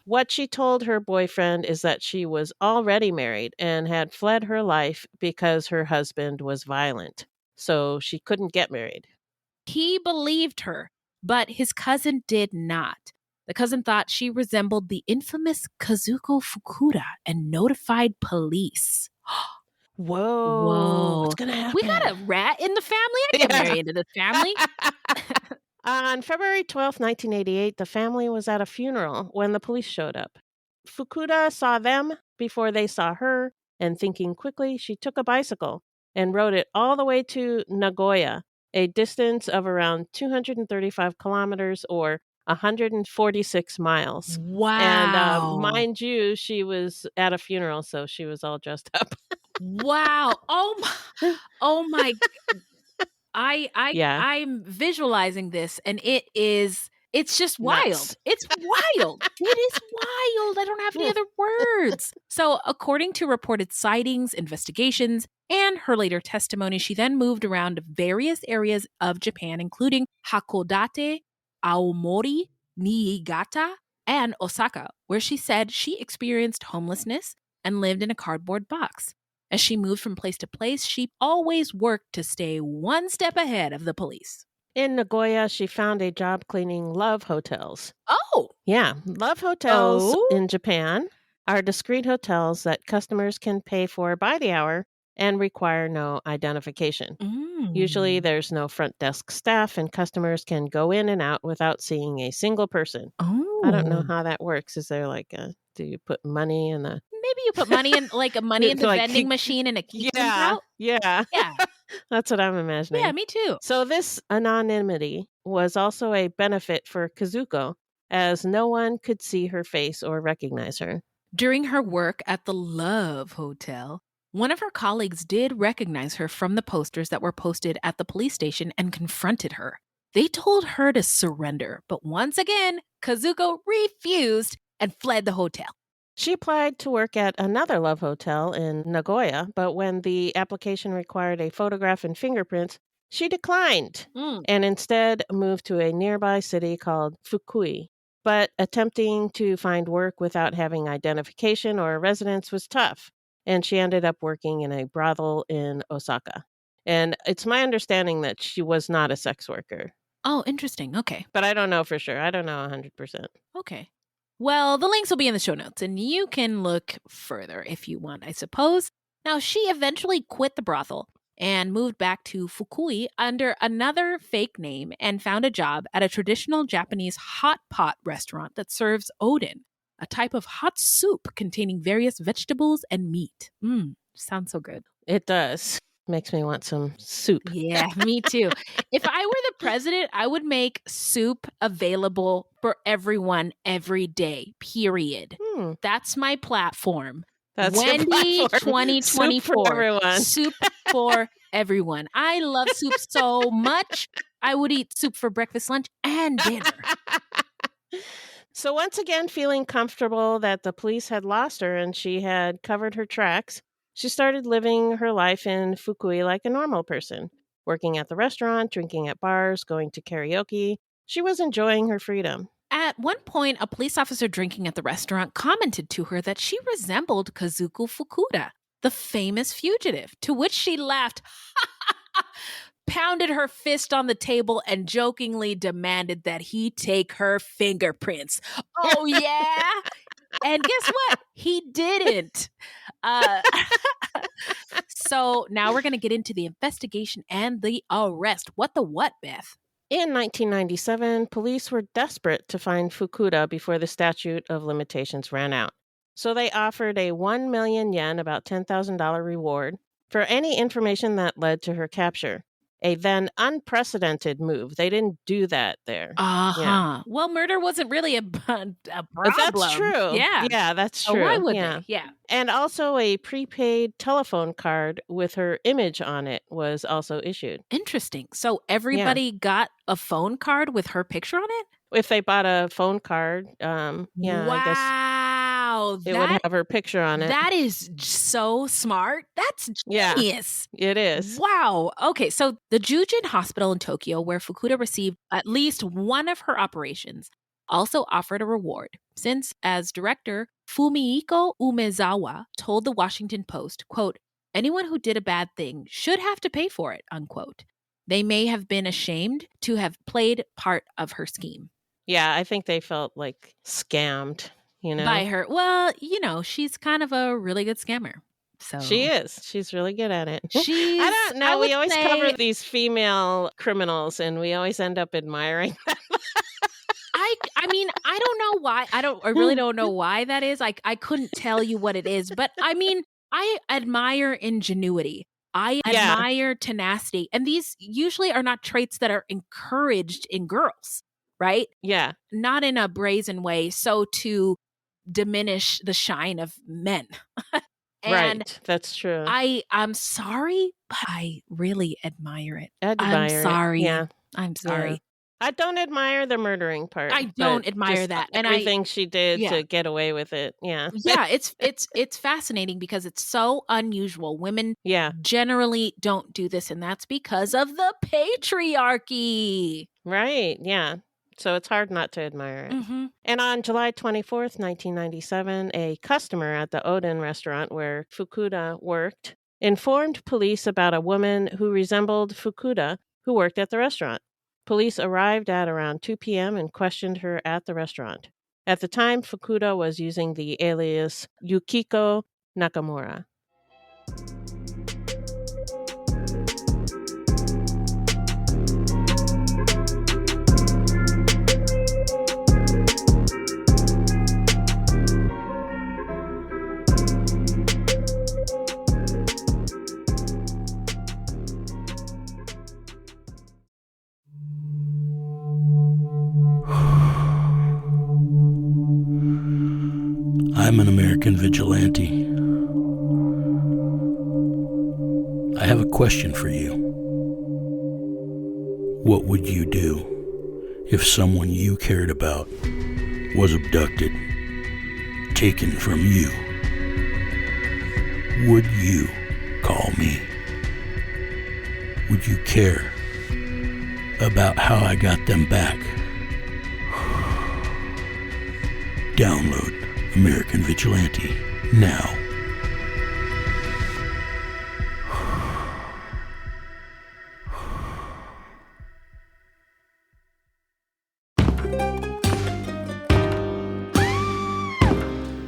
C: What she told her boyfriend is that she was already married and had fled her life because her husband was violent. So she couldn't get married.
D: He believed her, but his cousin did not. The cousin thought she resembled the infamous Kazuko Fukuda and notified police.
C: Whoa. What's going to happen?
D: We got a rat in the family? I can marry into this family.
C: On February 12th, 1988, the family was at a funeral when the police showed up. Fukuda saw them before they saw her, and thinking quickly, she took a bicycle and rode it all the way to Nagoya, a distance of around 235 kilometers or 146 miles.
D: Wow.
C: And mind you, she was at a funeral, so she was all dressed up.
D: Wow. Oh my. I'm visualizing this, and it's just wild.
C: Nuts.
D: It's wild. It is wild. I don't have any other words. So according to reported sightings, investigations, and her later testimony, she then moved around to various areas of Japan, including Hakodate, Aomori, Niigata, and Osaka, where she said she experienced homelessness and lived in a cardboard box. As she moved from place to place, she always worked to stay one step ahead of the police.
C: In Nagoya, she found a job cleaning love hotels.
D: Oh.
C: Yeah, love hotels
D: Oh.
C: in Japan are discreet hotels that customers can pay for by the hour and require no identification. Usually, there's no front desk staff, and customers can go in and out without seeing a single person. I don't know
D: Oh.
C: how that works. Is there like do you put money in the...
D: Maybe you put money in, like money in the
C: Like,
D: vending machine and it keeps them
C: yeah,
D: out.
C: yeah.
D: Yeah.
C: That's what I'm imagining.
D: Yeah, me too.
C: So this anonymity was also a benefit for Kazuko, as no one could see her face or recognize her.
D: During her work at the Love Hotel, one of her colleagues did recognize her from the posters that were posted at the police station and confronted her. They told her to surrender, but once again, Kazuko refused and fled the hotel.
C: She applied to work at another love hotel in Nagoya, but when the application required a photograph and fingerprints, she declined and instead moved to a nearby city called Fukui. But attempting to find work without having identification or residence was tough, and she ended up working in a brothel in Osaka. And it's my understanding that she was not a sex worker.
D: Oh, interesting. Okay.
C: But I don't know for sure. I don't know 100%.
D: Okay. Well, the links will be in the show notes, and you can look further if you want, I suppose. Now, she eventually quit the brothel and moved back to Fukui under another fake name and found a job at a traditional Japanese hot pot restaurant that serves oden, a type of hot soup containing various vegetables and meat. Sounds so good.
C: It does. Makes me want some soup.
D: Yeah, me too. If I were the president, I would make soup available for everyone every day, period. That's my platform.
C: That's
D: Wendy
C: your platform.
D: 2024.
C: Soup for everyone.
D: Soup for everyone. I love soup so much. I would eat soup for breakfast, lunch, and dinner.
C: So once again, feeling comfortable that the police had lost her and she had covered her tracks, she started living her life in Fukui like a normal person, working at the restaurant, drinking at bars, going to karaoke. She was enjoying her freedom.
D: At one point, a police officer drinking at the restaurant commented to her that she resembled Kazuko Fukuda, the famous fugitive, to which she laughed, pounded her fist on the table, and jokingly demanded that he take her fingerprints. Oh, yeah? And guess what? He didn't. So now we're going to get into the investigation and the arrest. What the what, Beth?
C: In 1997, police were desperate to find Fukuda before the statute of limitations ran out. So they offered a 1 million yen, about $10,000 reward, for any information that led to her capture. A then unprecedented move. They didn't do that there.
D: Yeah. Well, murder wasn't really a problem.
C: That's true.
D: Yeah.
C: Yeah, that's true.
D: So why would
C: they?
D: Yeah.
C: And also a prepaid telephone card with her image on it was also issued.
D: Interesting. So everybody got a phone card with her picture on it?
C: If they bought a phone card,
D: Wow.
C: I guess it would have her picture on it.
D: That is so smart. That's genius.
C: Yeah, it is.
D: Wow. Okay, so the Jujin Hospital in Tokyo, where Fukuda received at least one of her operations, also offered a reward, since, as director, Fumihiko Umezawa told the Washington Post, quote, anyone who did a bad thing should have to pay for it, unquote. They may have been ashamed to have played part of her scheme.
C: Yeah, I think they felt like scammed,
D: by her. Well, she's kind of a really good scammer. So
C: she is. She's really good at it.
D: I
C: don't know. We always cover these female criminals, and we always end up admiring them.
D: I mean, I don't know why. I really don't know why that is. I couldn't tell you what it is, but I mean, I admire ingenuity. I admire tenacity. And these usually are not traits that are encouraged in girls, right?
C: Yeah.
D: Not in a brazen way. So to diminish the shine of men. And
C: right. That's true.
D: I'm sorry, but I really admire it.
C: I'm
D: sorry.
C: Yeah.
D: I'm sorry.
C: Yeah. I don't admire the murdering part.
D: I don't admire that.
C: And everything she did to get away with it. Yeah.
D: Yeah, it's fascinating because it's so unusual. Women generally don't do this, and that's because of the patriarchy.
C: Right. Yeah. So it's hard not to admire it.
D: Mm-hmm.
C: And on July 24th, 1997, a customer at the Oden restaurant where Fukuda worked informed police about a woman who resembled Fukuda who worked at the restaurant. Police arrived at around 2 p.m. and questioned her at the restaurant. At the time, Fukuda was using the alias Yukiko Nakamura.
G: I'm an American vigilante. I have a question for you. What would you do if someone you cared about was abducted, taken from you? Would you call me? Would you care about how I got them back? Download American Vigilante now.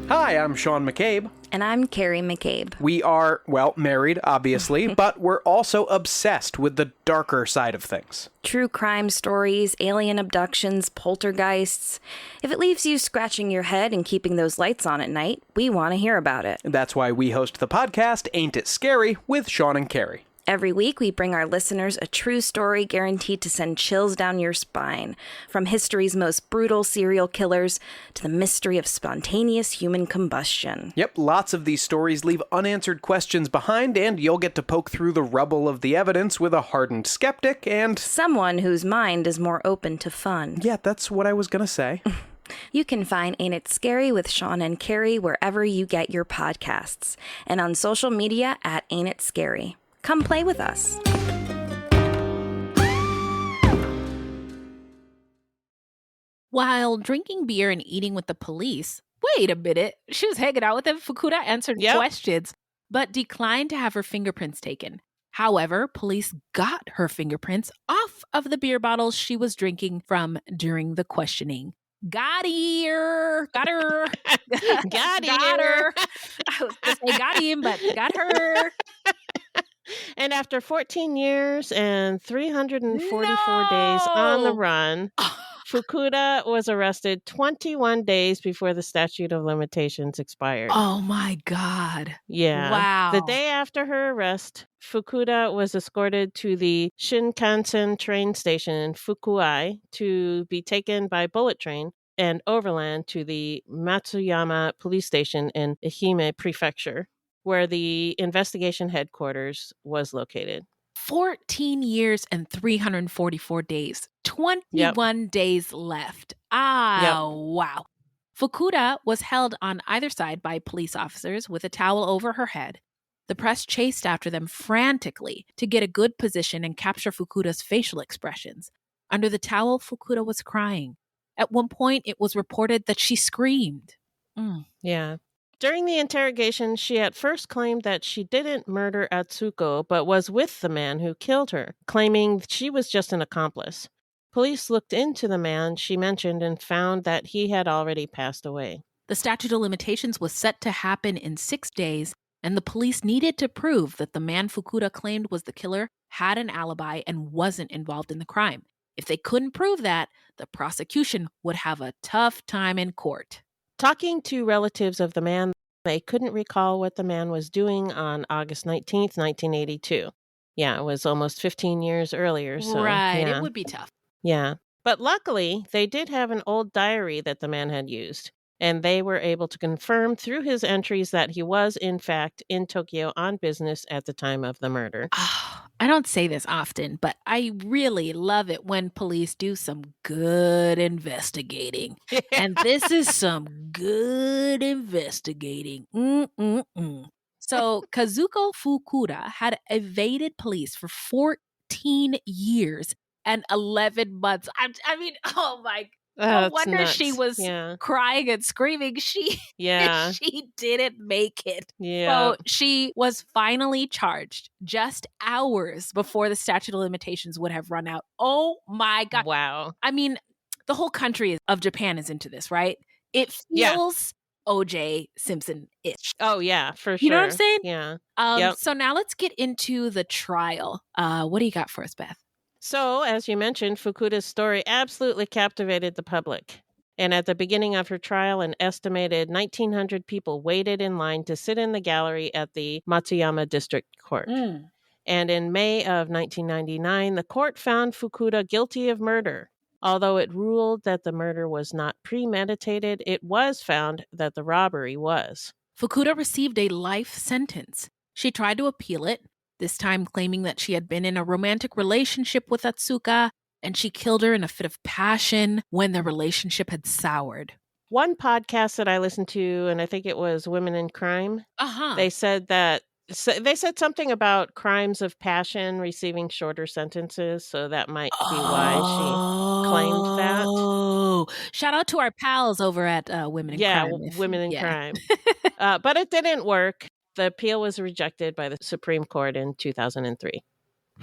H: Hi, I'm Sean McCabe.
I: And I'm Carrie McCabe.
H: We are, well, married, obviously, but we're also obsessed with the darker side of things.
I: True crime stories, alien abductions, poltergeists. If it leaves you scratching your head and keeping those lights on at night, we want to hear about it.
H: That's why we host the podcast, Ain't It Scary, with Sean and Carrie.
I: Every week, we bring our listeners a true story guaranteed to send chills down your spine. From history's most brutal serial killers to the mystery of spontaneous human combustion.
H: Yep, lots of these stories leave unanswered questions behind, and you'll get to poke through the rubble of the evidence with a hardened skeptic and
I: someone whose mind is more open to fun.
H: Yeah, that's what I was gonna say.
I: You can find Ain't It Scary with Sean and Carrie wherever you get your podcasts, and on social media at Ain't It Scary. Come play with us.
D: While drinking beer and eating with the police, wait a minute, she was hanging out with them. Fukuda answered questions, but declined to have her fingerprints taken. However, police got her fingerprints off of the beer bottles she was drinking from during the questioning. Got her.
C: Got her.
D: I was going to say got him, but got her.
C: And after 14 years and 344 days on the run, Fukuda was arrested 21 days before the statute of limitations expired.
D: Oh my God.
C: Yeah.
D: Wow.
C: The day after her arrest, Fukuda was escorted to the Shinkansen train station in Fukuai to be taken by bullet train and overland to the Matsuyama police station in Ehime Prefecture, where the investigation headquarters was located.
D: 14 years and 344 days. 21 days left. Wow. Fukuda was held on either side by police officers with a towel over her head. The press chased after them frantically to get a good position and capture Fukuda's facial expressions. Under the towel, Fukuda was crying. At one point, it was reported that she screamed.
C: Yeah. During the interrogation, she at first claimed that she didn't murder Atsuko, but was with the man who killed her, claiming she was just an accomplice. Police looked into the man she mentioned and found that he had already passed away.
D: The statute of limitations was set to happen in 6 days, and the police needed to prove that the man Fukuda claimed was the killer had an alibi and wasn't involved in the crime. If they couldn't prove that, the prosecution would have a tough time in court.
C: Talking to relatives of the man, they couldn't recall what the man was doing on August 19th, 1982. Yeah, it was almost 15 years earlier. So,
D: right,
C: yeah.
D: It would be tough.
C: Yeah, but luckily, they did have an old diary that the man had used, and they were able to confirm through his entries that he was, in fact, in Tokyo on business at the time of the murder.
D: I don't say this often, but I really love it when police do some good investigating. And this is some good investigating. So Kazuko Fukuda had evaded police for 14 years and 11 months. I mean, oh my, No
C: it's
D: wonder
C: nuts.
D: she was
C: Yeah.
D: crying and screaming. She didn't make it.
C: Yeah.
D: So she was finally charged just hours before the statute of limitations would have run out. Oh my God.
C: Wow.
D: I mean, the whole country of Japan is into this, right? It
C: Yeah.
D: feels OJ Simpson-ish.
C: Oh, yeah, for sure.
D: You know what I'm saying?
C: Yeah.
D: So now let's get into the trial. What do you got for us, Beth?
C: So, as you mentioned, Fukuda's story absolutely captivated the public. And at the beginning of her trial, an estimated 1,900 people waited in line to sit in the gallery at the Matsuyama District Court. And in May of 1999, the court found Fukuda guilty of murder. Although it ruled that the murder was not premeditated, it was found that the robbery was.
D: Fukuda received a life sentence. She tried to appeal it, this time claiming that she had been in a romantic relationship with Atsuka, and she killed her in a fit of passion when the relationship had soured.
C: One podcast that I listened to, and I think it was Women in Crime, they said something about crimes of passion receiving shorter sentences, so that might be why she claimed that.
D: Oh, shout out to our pals over at Women in Crime.
C: Women in Crime. But it didn't work. The appeal was rejected by the Supreme Court in 2003.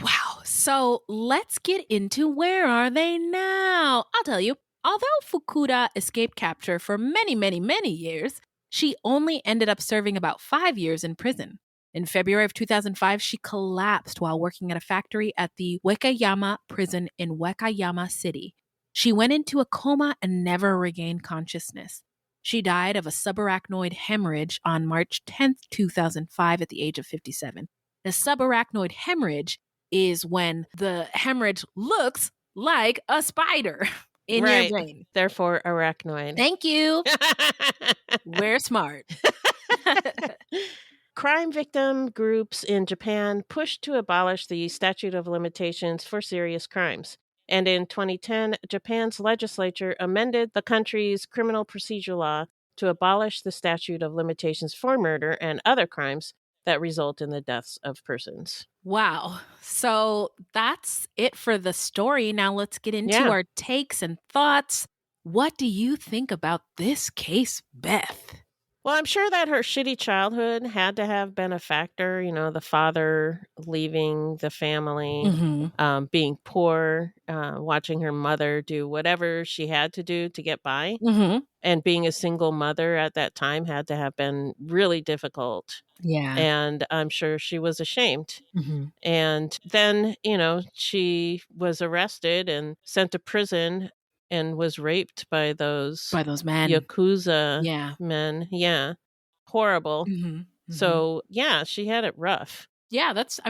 D: Wow. So let's get into where are they now? I'll tell you. Although Fukuda escaped capture for many, many, many years, she only ended up serving about 5 years in prison. In February of 2005, she collapsed while working at a factory at the Wakayama prison in Wakayama City. She went into a coma and never regained consciousness. She died of a subarachnoid hemorrhage on March 10th, 2005 at the age of 57. The subarachnoid hemorrhage is when the hemorrhage looks like a spider in your brain.
C: Therefore, arachnoid.
D: Thank you. We're smart.
C: Crime victim groups in Japan pushed to abolish the statute of limitations for serious crimes. And in 2010, Japan's legislature amended the country's criminal procedure law to abolish the statute of limitations for murder and other crimes that result in the deaths of persons.
D: Wow. So that's it for the story. Now let's get into our takes and thoughts. What do you think about this case, Beth?
C: Well, I'm sure that her shitty childhood had to have been a factor. You know, the father leaving the family, being poor, watching her mother do whatever she had to do to get by. And being a single mother at that time had to have been really difficult.
D: Yeah.
C: And I'm sure she was ashamed. And then, you know, she was arrested and sent to prison and was raped by those
D: men.
C: Yakuza men. Yeah. Horrible. So, yeah, she had it rough.
D: Yeah, that's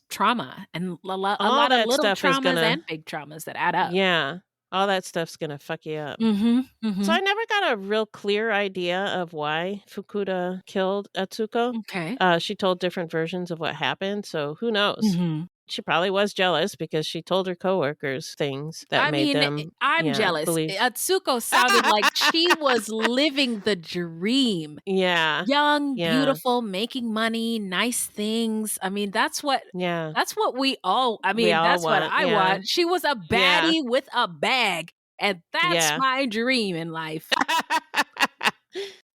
D: trauma. And a lot of little traumas and big traumas that add up.
C: Yeah. All that stuff's going to fuck you up. So I never got a real clear idea of why Fukuda killed Atsuko.
D: Okay.
C: She told different versions of what happened. So who knows? She probably was jealous because she told her coworkers things that made them.
D: I'm jealous. Atsuko sounded like she was living the dream.
C: Yeah.
D: Young, beautiful, making money, nice things. I mean, that's what we all, that's what I want. She was a baddie with a bag. And that's my dream in life.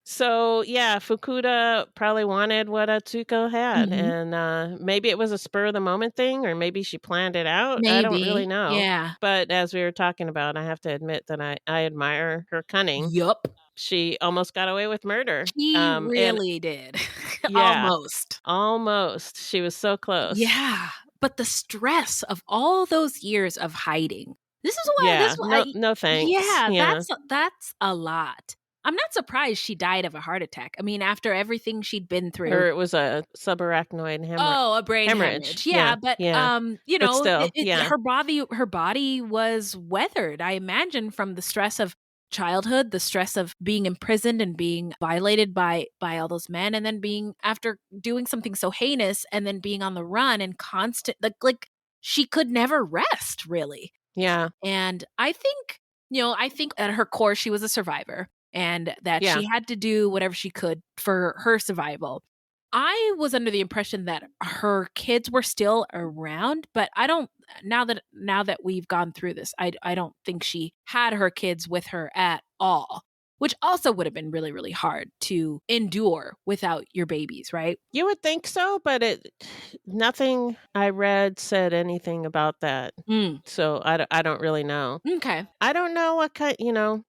C: So, yeah, Fukuda probably wanted what Atsuko had. And maybe it was a spur of the moment thing, or maybe she planned it out.
D: Maybe.
C: I don't really know.
D: Yeah.
C: But as we were talking about, I have to admit that I admire her cunning.
D: Yup.
C: She almost got away with murder.
D: She really did.
C: Almost. She was so close.
D: Yeah. But the stress of all those years of hiding. This is why.
C: No thanks.
D: Yeah. That's a lot. I'm not surprised she died of a heart attack. I mean, after everything she'd been through.
C: Or it was a subarachnoid hemorrhage.
D: Oh, a brain hemorrhage. Yeah, but you know,
C: but still,
D: her body was weathered. I imagine from the stress of childhood, the stress of being imprisoned and being violated by all those men, and then being after doing something so heinous, and then being on the run and constant like she could never rest, really.
C: Yeah.
D: And I think at her core she was a survivor. And that she had to do whatever she could for her survival. I was under the impression that her kids were still around, but I don't now that we've gone through this, I don't think she had her kids with her at all, which also would have been really, really hard to endure without your babies, right?
C: You would think so, but nothing I read said anything about that.
D: Mm.
C: So I don't really know.
D: Okay.
C: I don't know what kind,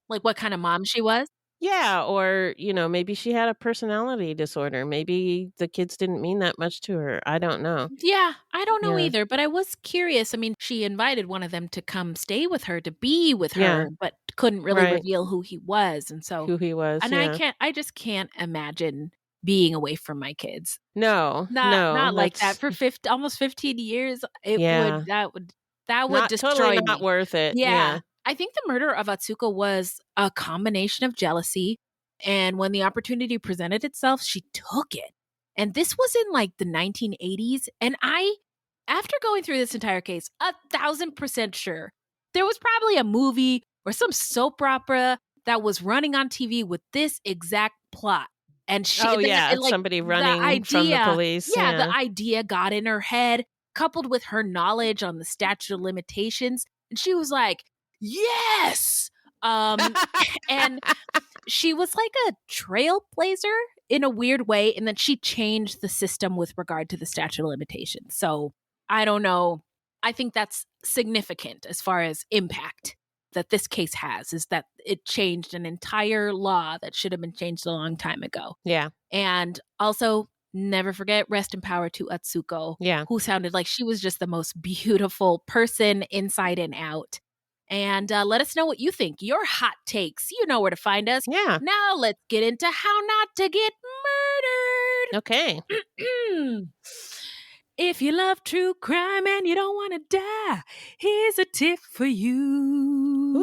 D: Like what kind of mom she was?
C: yeah, or, maybe she had a personality disorder. Maybe the kids didn't mean that much to her. I don't know.
D: Yeah, I don't know
C: Yeah.
D: either, but I was curious. I mean, she invited one of them to come stay with her, to be with her,
C: Yeah.
D: but couldn't really
C: Right.
D: reveal who he was. And so,
C: Who he was,
D: and
C: yeah.
D: I just can't imagine being away from my kids.
C: No,
D: Not like that
C: that's
D: for almost 15 years.
C: Yeah.
D: That would
C: not
D: destroy
C: totally
D: me.
C: not worth it.
D: Yeah. I think the murder of Atsuko was a combination of jealousy, and when the opportunity presented itself, she took it. And this was in like the 1980s, and after going through this entire case, 1,000% sure there was probably a movie or some soap opera that was running on TV with this exact plot. And
C: somebody running from the police.
D: Yeah, the idea got in her head, coupled with her knowledge on the statute of limitations. And she was like, yes! And she was like a trailblazer in a weird way. And then she changed the system with regard to the statute of limitations. So I don't know. I think that's significant as far as impact that this case has, is that it changed an entire law that should have been changed a long time ago.
C: Yeah.
D: And also, never forget, rest in power to Atsuko, who sounded like she was just the most beautiful person inside and out. And let us know what you think. Your hot takes. You know where to find us.
C: Yeah.
D: Now let's get into how not to get murdered.
C: Okay.
D: If you love true crime and you don't want to die, here's a tip for you.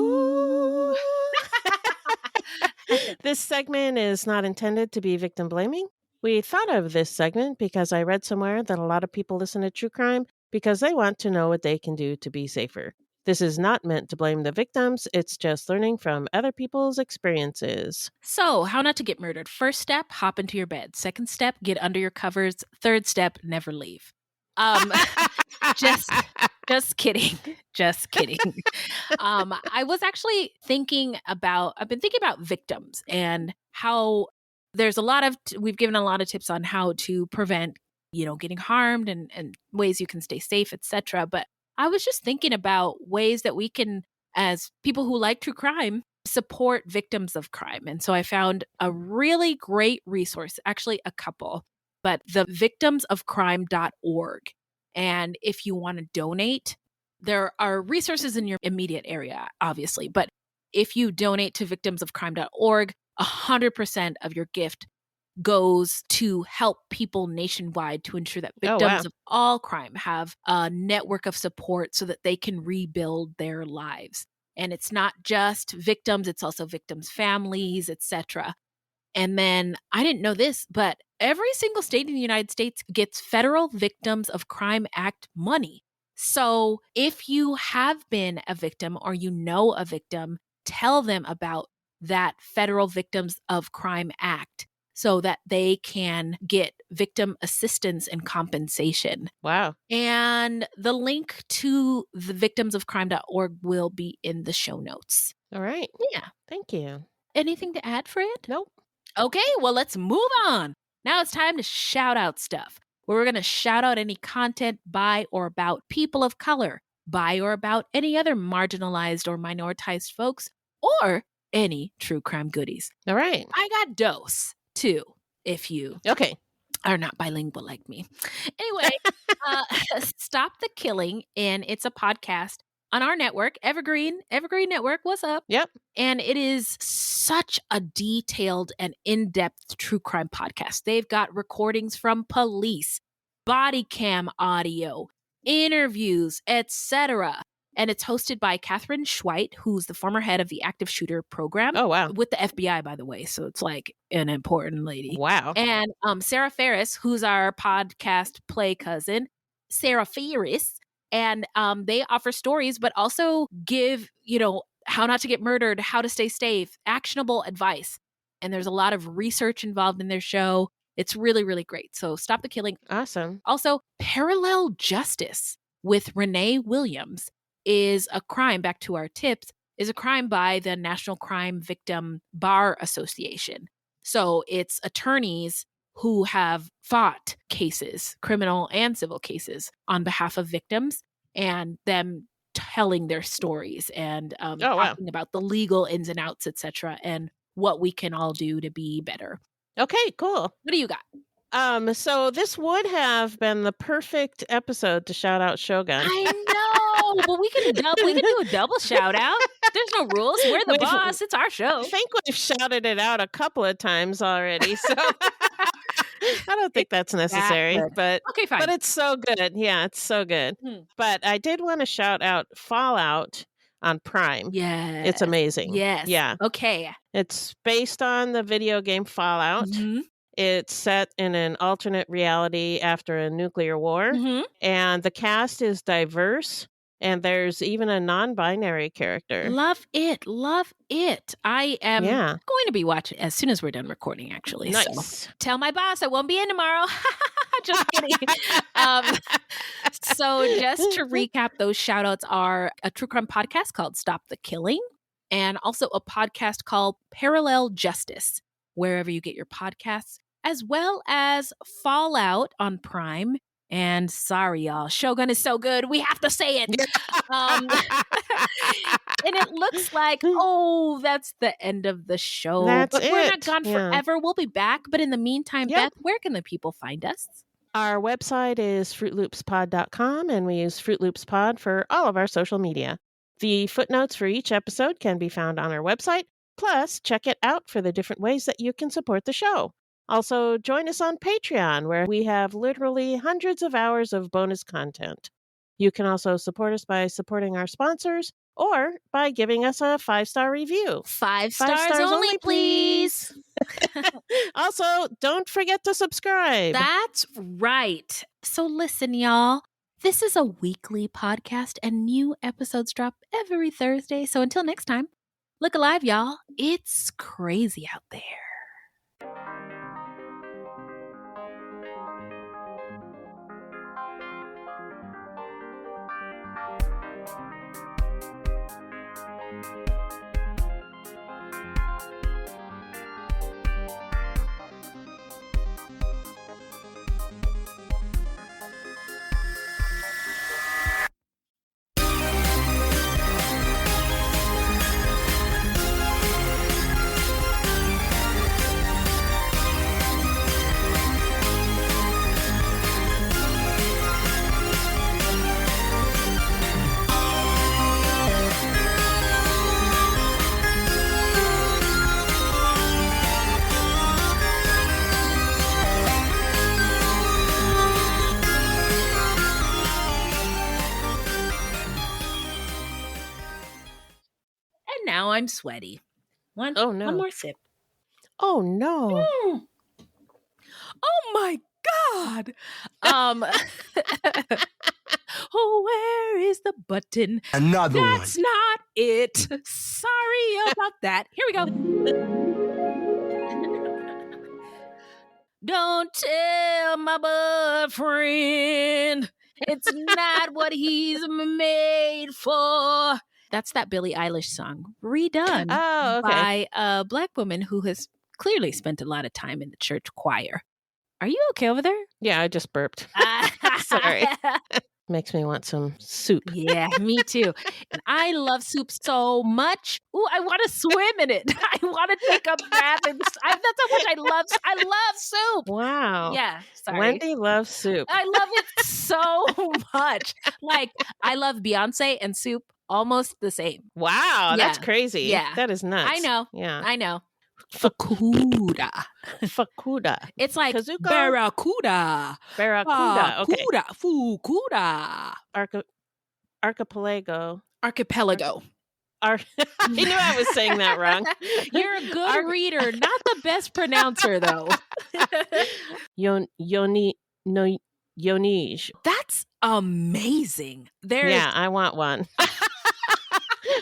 C: This segment is not intended to be victim blaming. We thought of this segment because I read somewhere that a lot of people listen to true crime because they want to know what they can do to be safer. This is not meant to blame the victims. It's just learning from other people's experiences.
D: So, how not to get murdered. First step, hop into your bed. Second step, get under your covers. Third step, never leave. Just kidding. Just kidding. I was actually I've been thinking about victims and how there's we've given a lot of tips on how to prevent, getting harmed and ways you can stay safe, etc. But I was just thinking about ways that we can, as people who like true crime, support victims of crime. And so I found a really great resource, actually a couple, but the victimsofcrime.org. And if you want to donate, there are resources in your immediate area, obviously. But if you donate to victimsofcrime.org, 100% of your gift goes to help people nationwide to ensure that victims of all crime have a network of support so that they can rebuild their lives. And it's not just victims, it's also victims' families, etc. And then I didn't know this, but every single state in the United States gets Federal Victims of Crime Act money. So if you have been a victim or you know a victim, tell them about that Federal Victims of Crime Act so that they can get victim assistance and compensation.
C: Wow.
D: And the link to the victimsofcrime.org will be in the show notes.
C: All right.
D: Yeah.
C: Thank you.
D: Anything to add, Fred?
C: Nope.
D: Okay, well, let's move on. Now it's time to shout out stuff, where we're going to shout out any content by or about people of color, by or about any other marginalized or minoritized folks, or any true crime goodies.
C: All right.
D: I got dose, too, if you are not bilingual like me. Anyway, Stop the Killing, and it's a podcast on our network, Evergreen Network. What's up?
C: Yep.
D: And it is such a detailed and in-depth true crime podcast. They've got recordings from police, body cam audio, interviews, etc. And it's hosted by Catherine Schweit, who's the former head of the active shooter program.
C: Oh, wow.
D: With the FBI, by the way. So it's like an important lady.
C: Wow.
D: And Sarah Ferris, who's our podcast play cousin, Sarah Ferris. And they offer stories, but also give, how not to get murdered, how to stay safe, actionable advice. And there's a lot of research involved in their show. It's really, really great. So Stop the Killing.
C: Awesome.
D: Also, Parallel Justice with Renee Williams is a crime, back to our tips, is a crime by the National Crime Victim Bar Association. So it's attorneys who have fought cases, criminal and civil cases, on behalf of victims, and them telling their stories and talking about the legal ins and outs, etc., and what we can all do to be better.
C: Okay, cool.
D: What do you got?
C: So this would have been the perfect episode to shout out Shogun.
D: I know, but we can do a double shout out. There's no rules. We're the boss. It's our show.
C: I think we've shouted it out a couple of times already, so I don't think that's necessary. But
D: okay, fine.
C: But it's so good. Yeah, it's so good. But I did want to shout out Fallout on Prime.
D: Yeah,
C: it's amazing.
D: Yes.
C: Yeah.
D: Okay.
C: It's based on the video game Fallout.
D: Mm-hmm.
C: It's set in an alternate reality after a nuclear war, and the cast is diverse, and there's even a non-binary character.
D: Love it. Love it. I am going to be watching as soon as we're done recording, actually.
C: Nice.
D: So tell my boss I won't be in tomorrow. Just kidding. So just to recap, those shout outs are a true crime podcast called Stop the Killing, and also a podcast called Parallel Justice, wherever you get your podcasts, as well as Fallout on Prime. And sorry, y'all, Shogun is so good, we have to say it. And it looks like, that's the end of the show. But we're not gone forever. We'll be back. But in the meantime, Beth, where can the people find us?
C: Our website is fruitloopspod.com, and we use Fruit Loops Pod for all of our social media. The footnotes for each episode can be found on our website. Plus, check it out for the different ways that you can support the show. Also, join us on Patreon, where we have literally hundreds of hours of bonus content. You can also support us by supporting our sponsors or by giving us a 5-star review.
D: 5 stars only, please.
C: Also, don't forget to subscribe.
D: That's right. So listen, y'all. This is a weekly podcast, and new episodes drop every Thursday. So until next time, look alive, y'all. It's crazy out there. Now I'm sweaty. One more sip.
C: Oh no.
D: Oh my God. Oh, where is the button?
B: Another one.
D: That's not it. Sorry about that. Here we go. Don't tell my boyfriend it's not what he's made for. That's that Billie Eilish song, redone by a Black woman who has clearly spent a lot of time in the church choir. Are you okay over there?
C: Yeah, I just burped. Sorry. Makes me want some soup.
D: Yeah, me too. And I love soup so much. Ooh, I want to swim in it. I want to take a bath. That's how much I love soup.
C: Wow.
D: Yeah, sorry.
C: Wendy loves soup.
D: I love it so much. Like, I love Beyonce and soup almost the same.
C: Wow, that's crazy.
D: Yeah.
C: That is nuts.
D: I know.
C: Yeah.
D: I know. Fukuda.
C: Fukuda.
D: It's like
C: Kazuko?
D: Barracuda.
C: Barracuda. Okay.
D: Fukuda.
C: Archipelago.
D: Archipelago.
C: I knew I was saying that wrong.
D: You're a good reader, not the best pronouncer, though.
C: Yonij.
D: That's amazing.
C: Yeah, I want one.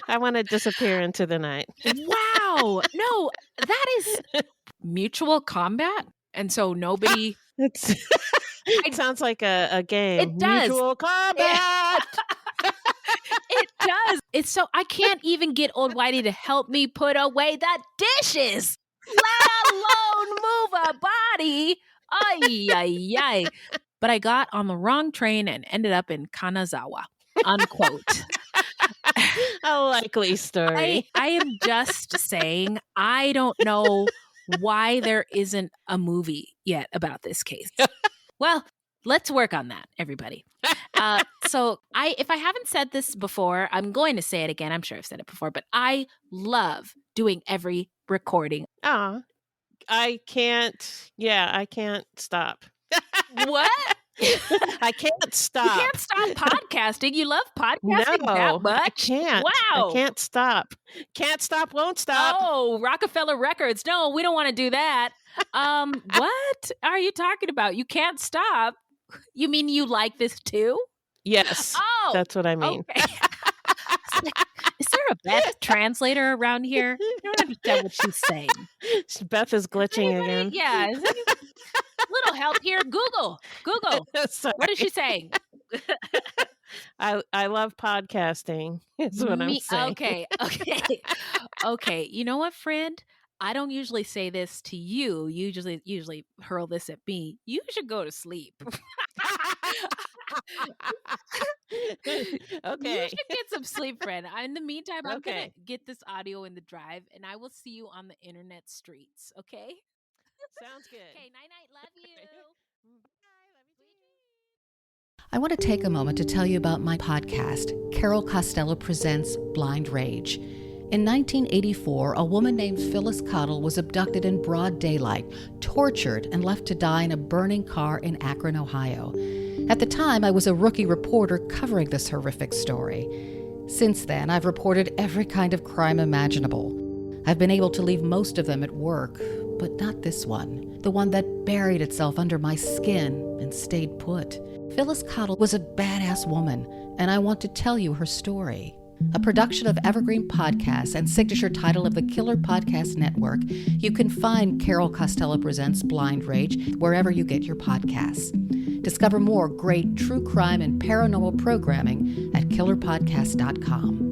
C: I want to disappear into the night.
D: Wow. No, that is mutual combat. And so nobody...
C: It sounds like a game.
D: It does.
C: Mutual combat.
D: It does. It's so... I can't even get old Whitey to help me put away the dishes, let alone move a body. Ay, ay, ay. But I got on the wrong train and ended up in Kanazawa. Unquote.
C: A likely story.
D: I am just saying, I don't know why there isn't a movie yet about this case. Well, let's work on that, everybody. So if I haven't said this before, I'm going to say it again. I'm sure I've said it before, but I love doing every recording.
C: I can't stop.
D: What?
C: I can't stop.
D: You can't stop podcasting. You love podcasting that much?
C: I can't.
D: Wow.
C: I can't stop. Can't stop, won't stop.
D: Oh, Rockefeller Records. No, we don't want to do that. What are you talking about? You can't stop. You mean you like this too?
C: Yes.
D: Oh,
C: that's what I mean.
D: Okay. Is there a Beth translator around here? I don't understand what she's saying.
C: Beth is glitching again.
D: Yeah. Is any little help here? Google. What is she saying?
C: I love podcasting. Is what I'm saying.
D: Okay. You know what, friend? I don't usually say this to you. You usually hurl this at me. You should go to sleep.
C: Okay.
D: You should get some sleep, friend. In the meantime, I'm going to get this audio in the drive, and I will see you on the internet streets, okay?
C: Sounds good.
D: Okay, night-night. Love you.
J: I want to take a moment to tell you about my podcast, Carol Costello Presents Blind Rage. In 1984, a woman named Phyllis Cottle was abducted in broad daylight, tortured, and left to die in a burning car in Akron, Ohio. At the time, I was a rookie reporter covering this horrific story. Since then, I've reported every kind of crime imaginable. I've been able to leave most of them at work, but not this one, the one that buried itself under my skin and stayed put. Phyllis Cottle was a badass woman, and I want to tell you her story. A production of Evergreen Podcasts and signature title of the Killer Podcast Network, you can find Carol Costello Presents Blind Rage wherever you get your podcasts. Discover more great true crime and paranormal programming at killerpodcast.com.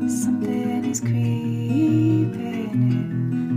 K: Something is creeping,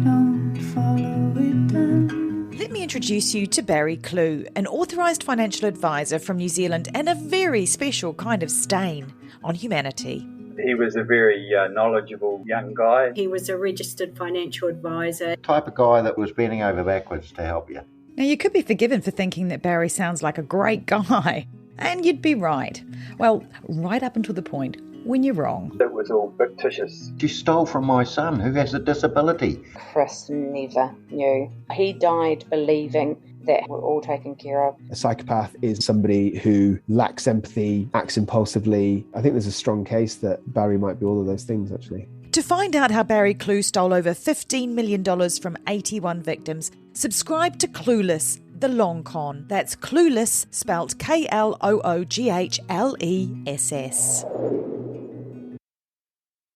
K: don't follow it down.
L: Let me introduce you to Barry Clue, an authorised financial advisor from New Zealand and a very special kind of stain on humanity.
M: He was a very knowledgeable young guy.
N: He was a registered financial advisor.
O: Type of guy that was bending over backwards to help you.
L: Now, you could be forgiven for thinking that Barry sounds like a great guy, and you'd be right. Well, right up until the point when you're wrong.
M: It was all fictitious.
O: She stole from my son, who has a disability.
P: Chris never knew. He died believing that we're all taken care of.
Q: A psychopath is somebody who lacks empathy, acts impulsively. I think there's a strong case that Barry might be all of those things, actually.
L: To find out how Barry Clue stole over $15 million from 81 victims, subscribe to Clueless, The Long Con. That's Clueless, spelt Klooghless.